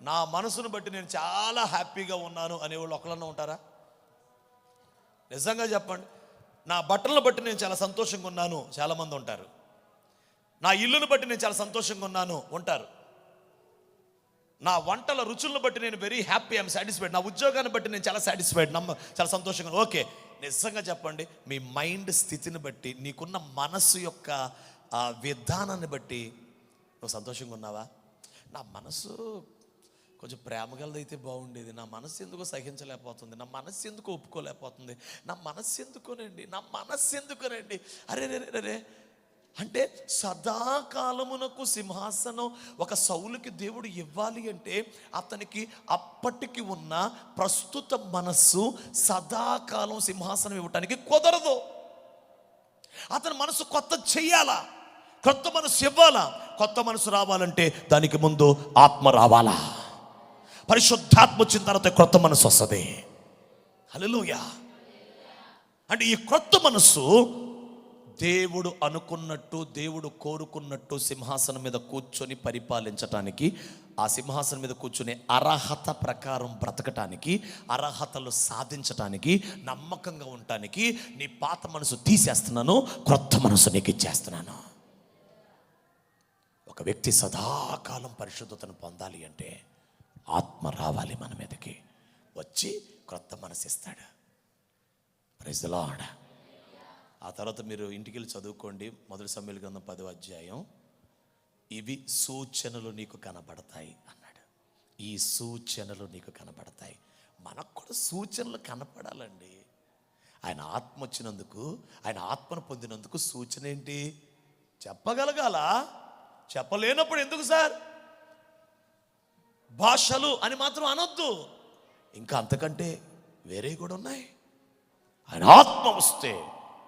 నా మనసును బట్టి నేను చాలా హ్యాపీగా ఉన్నాను అనేవాళ్ళు ఒకళ్ళన్నా ఉంటారా? నిజంగా చెప్పండి. నా బట్టలను బట్టి నేను చాలా సంతోషంగా ఉన్నాను చాలామంది ఉంటారు. నా ఇల్లును బట్టి నేను చాలా సంతోషంగా ఉన్నాను ఉంటారు. నా వంటల రుచులను బట్టి నేను వెరీ హ్యాపీ, ఐఎమ్ సాటిస్ఫైడ్. నా ఉద్యోగాన్ని బట్టి నేను చాలా సాటిస్ఫైడ్, చాలా సంతోషంగా. ఓకే, నిజంగా చెప్పండి, మీ మైండ్ స్థితిని బట్టి, నీకున్న మనసు యొక్క విధానాన్ని బట్టి నువ్వు సంతోషంగా ఉన్నావా? నా మనసు కొంచెం ప్రేమగలదైతే బాగుండేది, నా మనసు ఎందుకో సహించలేకపోతుంది, నా మనసు ఎందుకు ఒప్పుకోలేకపోతుంది, నా మనసు ఎందుకోనండి. అరే రే రే అంటే సదాకాలమునకు సింహాసనం ఒక సౌలుకి దేవుడు ఇవ్వాలి అంటే అతనికి అప్పటికి ఉన్న ప్రస్తుత మనస్సు సదాకాలం సింహాసనం ఇవ్వటానికి కుదరదు. అతని మనసు కొత్త చెయ్యాలా, కొత్త మనసు ఇవ్వాలా. కొత్త మనసు రావాలంటే దానికి ముందు ఆత్మ రావాలా. పరిశుద్ధాత్మ వచ్చిన తర్వాత కొత్త మనసు వస్తుంది. హల్లెలూయా. అంటే ఈ కొత్త మనసు దేవుడు అనుకున్నట్టు, దేవుడు కోరుకున్నట్టు సింహాసనం మీద కూర్చొని పరిపాలించటానికి, ఆ సింహాసనం మీద కూర్చొని అర్హత ప్రకారం బ్రతకటానికి, అర్హతలు సాధించటానికి, నమ్మకంగా ఉండటానికి నీ పాత మనసు తీసేస్తున్నాను, కొత్త మనసు నీకు ఇచ్చేస్తున్నాను. ఒక వ్యక్తి సదాకాలం పరిశుద్ధతను పొందాలి అంటే ఆత్మ రావాలి మన మీదకి, వచ్చి కొత్త మనసు ఇస్తాడు. Praise the Lord. ఆ తర్వాత మీరు ఇంటికి వెళ్ళి చదువుకోండి, మొదటి సమూయేలు గ్రంథం 10వ అధ్యాయం. ఇవి సూచనలు నీకు కనబడతాయి అన్నాడు. ఈ సూచనలు నీకు కనబడతాయి. మనకు కూడా సూచనలు కనపడాలండి. ఆయన ఆత్మ వచ్చినందుకు, ఆయన ఆత్మను పొందినందుకు సూచన ఏంటి? చెప్పగలగాల. చెప్పలేనప్పుడు ఎందుకు సార్ భాషలు అని మాత్రం అనొద్దు. ఇంకా అంతకంటే వేరే కూడా ఉన్నాయి. ఆయన ఆత్మ వస్తే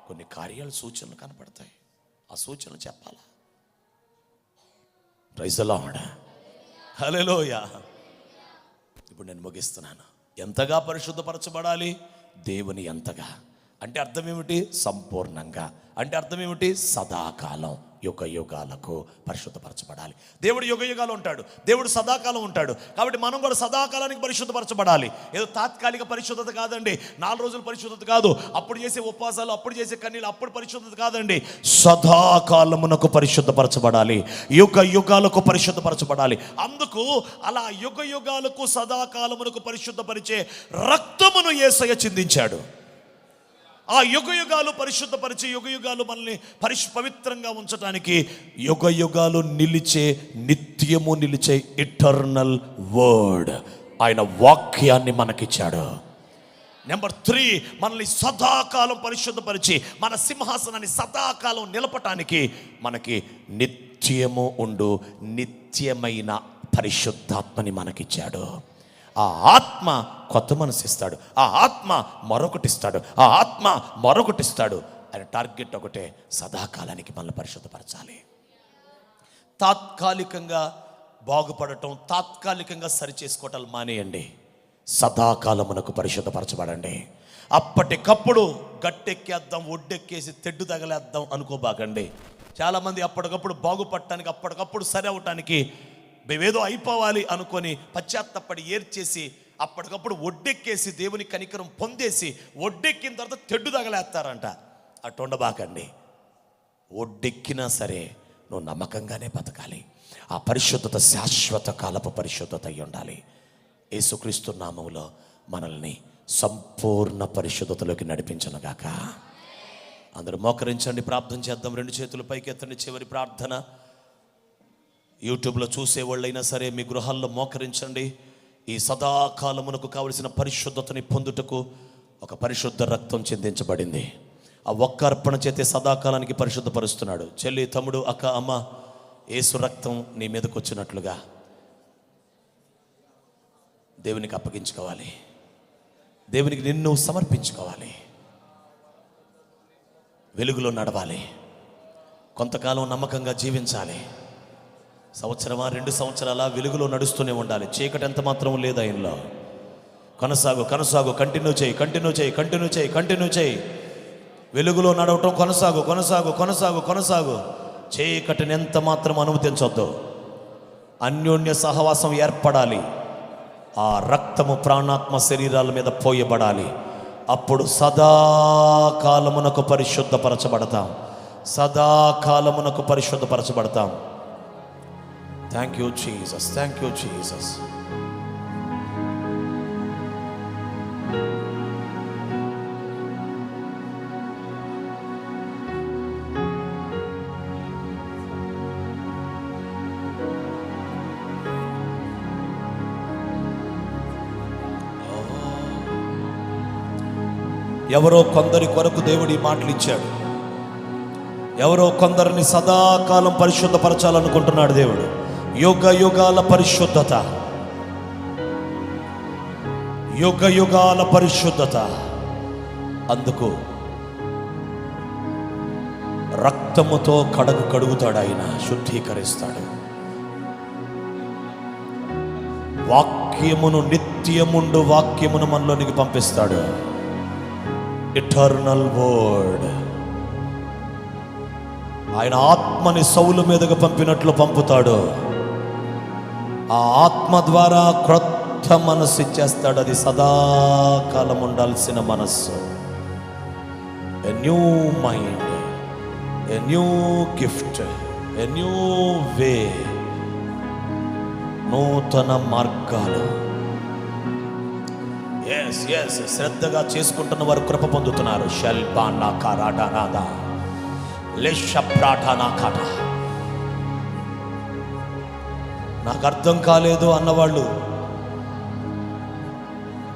కొన్ని కార్యాలు, సూచనలు కనపడతాయి. ఆ సూచనలు చెప్పాలా. Praise the Lord. హల్లెలూయా. ఇప్పుడు నేను ముగిస్తున్నాను. ఎంతగా పరిశుద్ధపరచబడాలి? దేవుని ఎంతగా అంటే అర్థం ఏమిటి? సంపూర్ణంగా. అంటే అర్థం ఏమిటి? సదాకాలం, యుగ యుగాలకు పరిశుద్ధపరచబడాలి. దేవుడు యుగ యుగాలు ఉంటాడు, దేవుడు సదాకాలం ఉంటాడు. కాబట్టి మనం కూడా సదాకాలానికి పరిశుద్ధపరచబడాలి. ఏదో తాత్కాలిక పరిశుద్ధత కాదండి, 4 రోజుల పరిశుద్ధత కాదు, అప్పుడు చేసే ఉపవాసాలు, అప్పుడు చేసే కన్నీళ్ళు, అప్పుడు పరిశుద్ధత కాదండి. సదాకాలమునకు పరిశుద్ధపరచబడాలి, యుగ యుగాలకు పరిశుద్ధపరచబడాలి. అందుకు అలా యుగ యుగాలకు సదాకాలమునకు పరిశుద్ధపరిచే రక్తమును యేసయ్య చిందించాడు. ఆ యుగ యుగాలు పరిశుద్ధపరిచి, యుగ యుగాలు మనల్ని పవిత్రంగా ఉంచడానికి, యుగ యుగాలు నిలిచే, నిత్యము నిలిచే ఇటర్నల్ వర్డ్, ఆయన వాక్యాన్ని మనకిచ్చాడు. నెంబర్ 3, మనల్ని సదాకాలం పరిశుద్ధపరిచి మన సింహాసనాన్ని సదాకాలం నిలపటానికి మనకి నిత్యము ఉండు నిత్యమైన పరిశుద్ధాత్మని మనకిచ్చాడు. ఆ ఆత్మ కొత్త మనసు ఇస్తాడు, ఆ ఆత్మ మరొకటిస్తాడు, ఆ ఆత్మ మరొకటిస్తాడు. ఆయన టార్గెట్ ఒకటే, సదాకాలానికి మనల్ని పరిశుద్ధపరచాలి. తాత్కాలికంగా బాగుపడటం, తాత్కాలికంగా సరిచేసుకోవటాలు మానేయండి. సదాకాలమునకు పరిశుద్ధపరచబడండి. అప్పటికప్పుడు గట్టెక్కేద్దాం, ఒడ్డెక్కేసి తెడ్డు తగలేద్దాం అనుకోబాకండి. చాలామంది అప్పటికప్పుడు బాగుపడటానికి, అప్పటికప్పుడు సరి అవటానికి, మేమేదో అయిపోవాలి అనుకొని పశ్చాత్తపడి ఏర్చేసి అప్పటికప్పుడు ఒడ్డెక్కేసి దేవుని కనికరం పొందేసి ఒడ్డెక్కిన తర్వాత తెడ్డు తగలేస్తారంట. అటు ఉండబాకండి. ఒడ్డెక్కినా సరే నువ్వు నమ్మకంగానే బతకాలి. ఆ పరిశుద్ధత శాశ్వత కాలపు పరిశుద్ధత అయి ఉండాలి. యేసుక్రీస్తు నామములో మనల్ని సంపూర్ణ పరిశుద్ధతలోకి నడిపించనుగాక. అందరూ మోకరించండి, ప్రార్థన చేద్దాం. 2 చేతులు పైకి ఎత్తండి. చివరి ప్రార్థన. యూట్యూబ్లో చూసేవాళ్ళైనా సరే మీ గృహాల్లో మోకరించండి. ఈ సదాకాలమునకు కావలసిన పరిశుద్ధతని పొందుటకు ఒక పరిశుద్ధ రక్తం చిందించబడింది. ఆ ఒక్క అర్పణ చేతే సదాకాలానికి పరిశుద్ధపరుస్తున్నాడు. చెల్లి, తమ్ముడు, అక్క, అమ్మ, యేసు రక్తం నీ మీదకు వచ్చినట్లుగా దేవునికి అప్పగించుకోవాలి. దేవునికి నిన్ను సమర్పించుకోవాలి. వెలుగులో నడవాలి. కొంతకాలం నమ్మకంగా జీవించాలి. సంవత్సరమా 2 సంవత్సరాల వెలుగులో నడుస్తూనే ఉండాలి. చీకటి ఎంత మాత్రం లేదు ఆయనలో. కొనసాగు, కొనసాగు, కంటిన్యూ చేయి, కంటిన్యూ చేయి, కంటిన్యూ చేయి, కంటిన్యూ చేయి. వెలుగులో నడవటం కొనసాగు, కొనసాగు, కొనసాగు, కొనసాగు. చీకటిని ఎంత మాత్రం అనుమతించొద్దు. అన్యోన్య సహవాసం ఏర్పడాలి. ఆ రక్తము ప్రాణాత్మ శరీరాల మీద పోయబడాలి. అప్పుడు సదాకాలమునకు పరిశుద్ధపరచబడతాం. సదాకాలమునకు పరిశుద్ధపరచబడతాం. Thank you Jesus, thank you Jesus. ఎవరో కొందరి కొరకు దేవుడు ఈ మాటలు ఇచ్చాడు. ఎవరో కొందరిని సదాకాలం పరిశుద్ధపరచాలనుకుంటున్నాడు దేవుడు. యుగ యుగాల పరిశుద్ధత, యుగ యుగాల పరిశుద్ధత. అందుకు రక్తముతో కడుగుతాడు ఆయన, శుద్ధీకరిస్తాడు. వాక్యమును, నిత్యముండు వాక్యమును మనలోనికి పంపిస్తాడు. Eternal word. ఆయన ఆత్మని సౌలు మీదగా పంపినట్లు పంపుతాడు. ఆ ఆత్మ ద్వారా క్రొత్త మనస్సు ఇచ్చేస్తాడు. అది సదాకాలం ఉండాల్సిన మనస్సు. A new mind, a new gift, a new way. నూతన మార్గాలు. ఎస్ ఎస్ శ్రద్ధగా చేసుకుంటున్న వారు కృప పొందుతున్నారు. నాకు అర్థం కాలేదు అన్నవాళ్ళు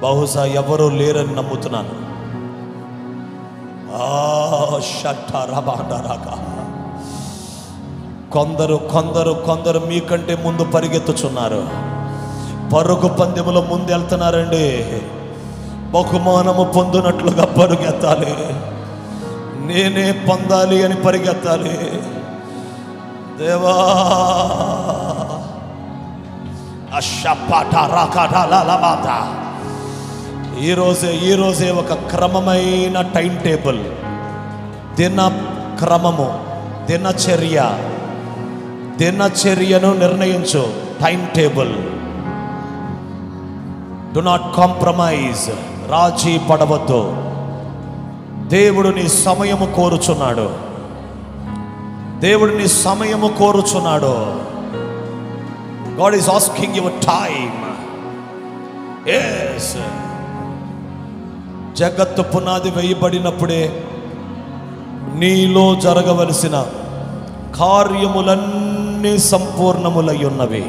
బహుశా ఎవరూ లేరని నమ్ముతున్నాను. కొందరు కొందరు కొందరు మీకంటే ముందు పరిగెత్తుచున్నారు. పరుగు పందెములో ముందు వెళ్తున్నారండి. బహుమానము పొందినట్లుగా పరుగెత్తాలి. నేనే పొందాలి అని పరిగెత్తాలి. దేవా ఈరోజే ఒక క్రమమైన టైం టేబుల్, దిన క్రమము, దినచర్యను నిర్ణయించు. Time table. Do not compromise. రాజీ పడవద్దు. దేవుడు నీ సమయము కోరుచున్నాడు. దేవుడు నీ సమయము కోరుచున్నాడు. God is asking your time. Yes. జగత్తు పునాది వేయబడినప్పుడే నీలో జరగవలసిన కార్యములన్నీ సంపూర్ణములై ఉన్నవి.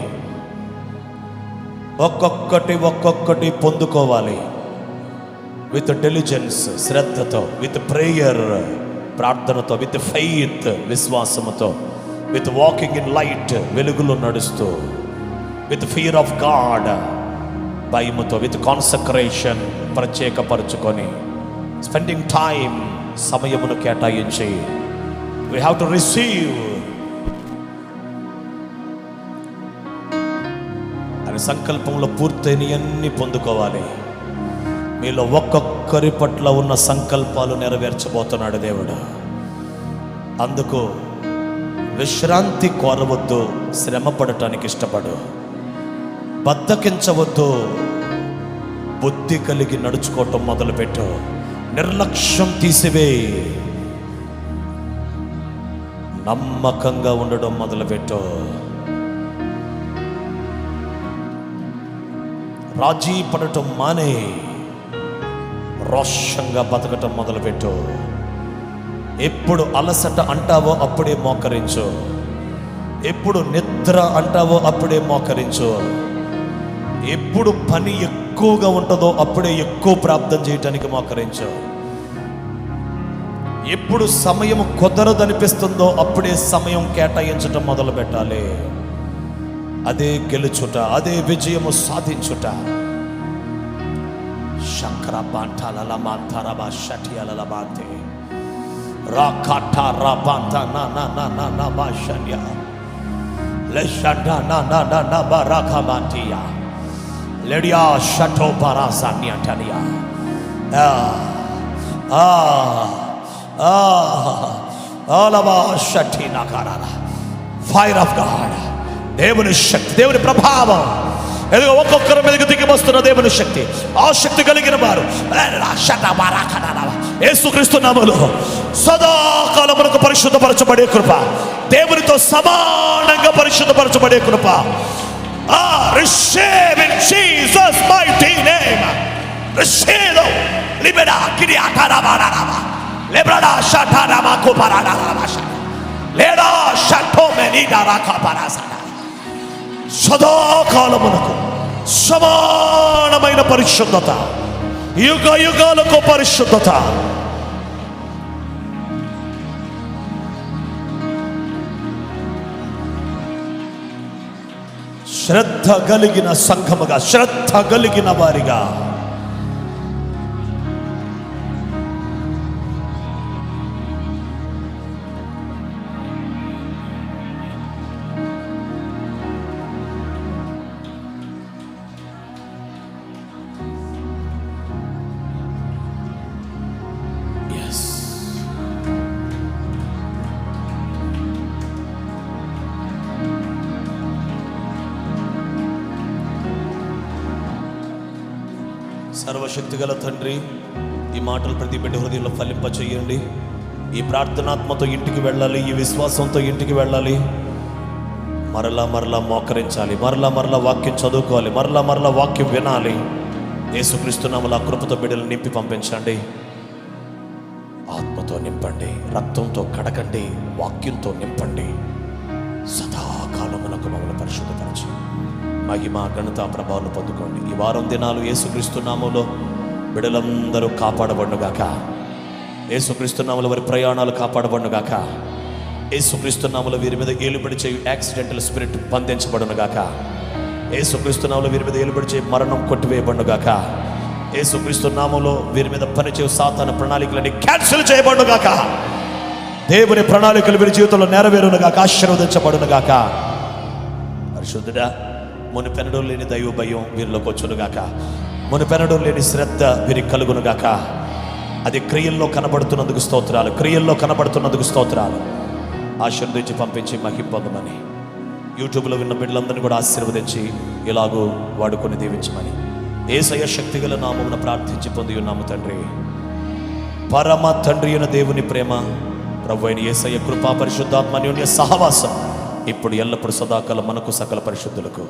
ఒక్కొక్కటి పొందుకోవాలి. విత్ డెలిజెన్స్, శ్రద్ధతో, విత్ ప్రేయర్, ప్రార్థనతో, విత్ ఫెయిత్, విశ్వాసముతో, విత్ వాకింగ్ ఇన్ లైట్, వెలుగులో నడుస్తూ, విత్ ఫియర్ ఆఫ్ గాడ్, భయముతో, విత్ కాన్సక్రేషన్, ప్రత్యేకపరుచుకొని, స్పెండింగ్ టైం, సమయమును కేటాయించి, వీ హ్యావ్ టు రిసీవ్ అని సంకల్పంలో పూర్తయినవన్నీ పొందుకోవాలి. మీలో ఒక్కొక్కరి పట్ల ఉన్న సంకల్పాలు నెరవేర్చబోతున్నాడు దేవుడు. అందుకు విశ్రాంతి కోరవద్దు, శ్రమ పడటానికి ఇష్టపడు, బద్ధకించవద్దు, బుద్ధి కలిగి నడుచుకోవటం మొదలుపెట్టు, నిర్లక్ష్యం తీసివేయి, నమ్మకంగా ఉండడం మొదలుపెట్టు, రాజీ పడటం మానే, రోషంగా బతకటం మొదలుపెట్టు. ఎప్పుడు అలసట అంటావో అప్పుడే మోకరించు. ఎప్పుడు నిద్ర అంటావో అప్పుడే మోకరించు. ఎప్పుడు పని ఎక్కువగా ఉంటుందో అప్పుడే ఎక్కువ ప్రార్థన చేయటానికి మోకరించు. ఎప్పుడు సమయం కుదరదనిపిస్తుందో అప్పుడే సమయం కేటాయించటం మొదలు పెట్టాలి. అదే గెలుచుట, అదే విజయము సాధించుట. శంకర బాంటాల మాంతారబా షటియాల బాంతే రాకాటా రాబాంతా నా నా నా నా నా బాషన్యా లెషండా నా నా నా నా బారాకమాంటియా లెడియా షటో బారాసాన్యాటనియా ఆలబా షటినా కారాలా. ఫైర్ ఆఫ్ గాడ్, దేవుని శక్తి, దేవుని ప్రభావం ఎదుగు ఒక్కొక్కరి మీదకి దిగి వస్తున్న దేవుని శక్తి, ఆ శక్తి కలిగిన వారు యేసుక్రీస్తు నామములో సదాకాలమునకు పరిశుద్ధపరచబడే కృప, దేవునితో సమానంగా పరిశుద్ధపరచబడే కృప. Receive in Jesus mighty name. Receive. Libera kiri atara baraba. Lebrada shatara makuparada rabasha. Leda shato menida rakaparasana. సదాకాలమునకు సమానమైన పరిశుద్ధత, యుగ యుగాలకు పరిశుద్ధత. శ్రద్ధ కలిగిన సంఘముగా, శ్రద్ధ కలిగిన వారిగా సర్వశక్తి గల తండ్రి, ఈ మాటలు ప్రతి బిడ్డ హృదయంలో ఫలింప చేయండి. ఈ ప్రార్థనాత్మతో ఇంటికి వెళ్ళాలి, ఈ విశ్వాసంతో ఇంటికి వెళ్ళాలి. మరలా మరలా మోకరించాలి, మరలా మరలా వాక్యం చదువుకోవాలి, మరలా మరలా వాక్యం వినాలి. యేసుక్రీస్తు నామములో ఆ కృపతో బిడ్డలు నింపి పంపించండి. ఆత్మతో నింపండి, రక్తంతో కడగండి, వాక్యంతో నింపండి. సదాకాలమునకు మమ్మల్ని పరిశుద్ధపరచు. మహిమ ఘనత ప్రభావాలు పొందుకోండి. ఈ వారం దినాలు యేసుక్రీస్తు నామములో బిడ్డలందరూ కాపాడబడుగాక. యేసుక్రీస్తు నామములో వారి ప్రయాణాలు కాపాడబడుగాక. యేసుక్రీస్తు నామములో వీరి మీద ఏలుబడి చేయు యాక్సిడెంటల్ స్పిరిట్ బంధించబడునుగాక. యేసుక్రీస్తు నామములో వీరి మీద ఏలుబడి చేయు మరణం కొట్టివేయబడుగాక. యేసుక్రీస్తు నామములో వీరి మీద పనిచేయు సాతాను ప్రణాళికలన్నీ క్యాన్సిల్ చేయబడుగాక. దేవుని ప్రణాళికలు వీరి జీవితంలో నెరవేరునుగాక, ఆశీర్వదించబడునుగాక. పరిశుద్ధుడా, మునిపెన్నడూ లేని దైవ భయం వీరిలోకి వచ్చునుగాక. మునిపెన్నడూ లేని శ్రద్ధ వీరికి కలుగునుగాక. అది క్రియల్లో కనబడుతున్నందుకు స్తోత్రాలు, క్రియల్లో కనబడుతున్నందుకు స్తోత్రాలు. ఆశీర్వదించి పంపించి మహిమ పొందమని, యూట్యూబ్లో విన్న బిడ్డలందరినీ కూడా ఆశీర్వదించి ఇలాగూ వాడుకొని దీవించమని యేసయ్య శక్తిగల నామమున ప్రార్థించి పొంది ఉన్నాము తండ్రి. పరమ తండ్రి అయిన దేవుని ప్రేమ, ప్రభు అయిన యేసయ్య కృపా, పరిశుద్ధాత్మ అన్యోన్య సహవాసం ఇప్పుడు ఎల్లప్పుడు సదాకాలం మనకు సకల పరిశుద్ధులకు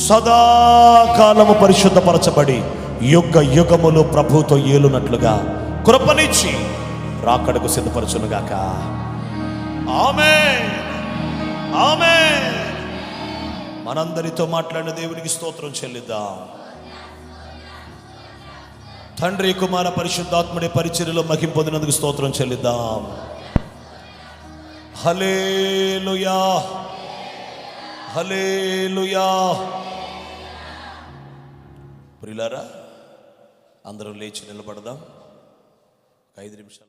సదాకాలము పరిశుద్ధపరచబడి యుగ యుగములు ప్రభుతో ఏలునట్లుగా కృపనిచ్చి రాకడకు సిద్ధపరచునుగాక. ఆమేన్, ఆమేన్. మనందరితో మాట్లాడిన దేవునికి స్తోత్రం చెల్లిద్దాం. తండ్రి, కుమార, పరిశుద్ధాత్ముడి పరిచర్యలో మహిమ పొందినందుకు స్తోత్రం చెల్లిద్దాం. హల్లెలూయా, హల్లెలూయా. ప్రియులారా, అందరూ లేచి నిలబడదాం. 5 నిమిషాలు.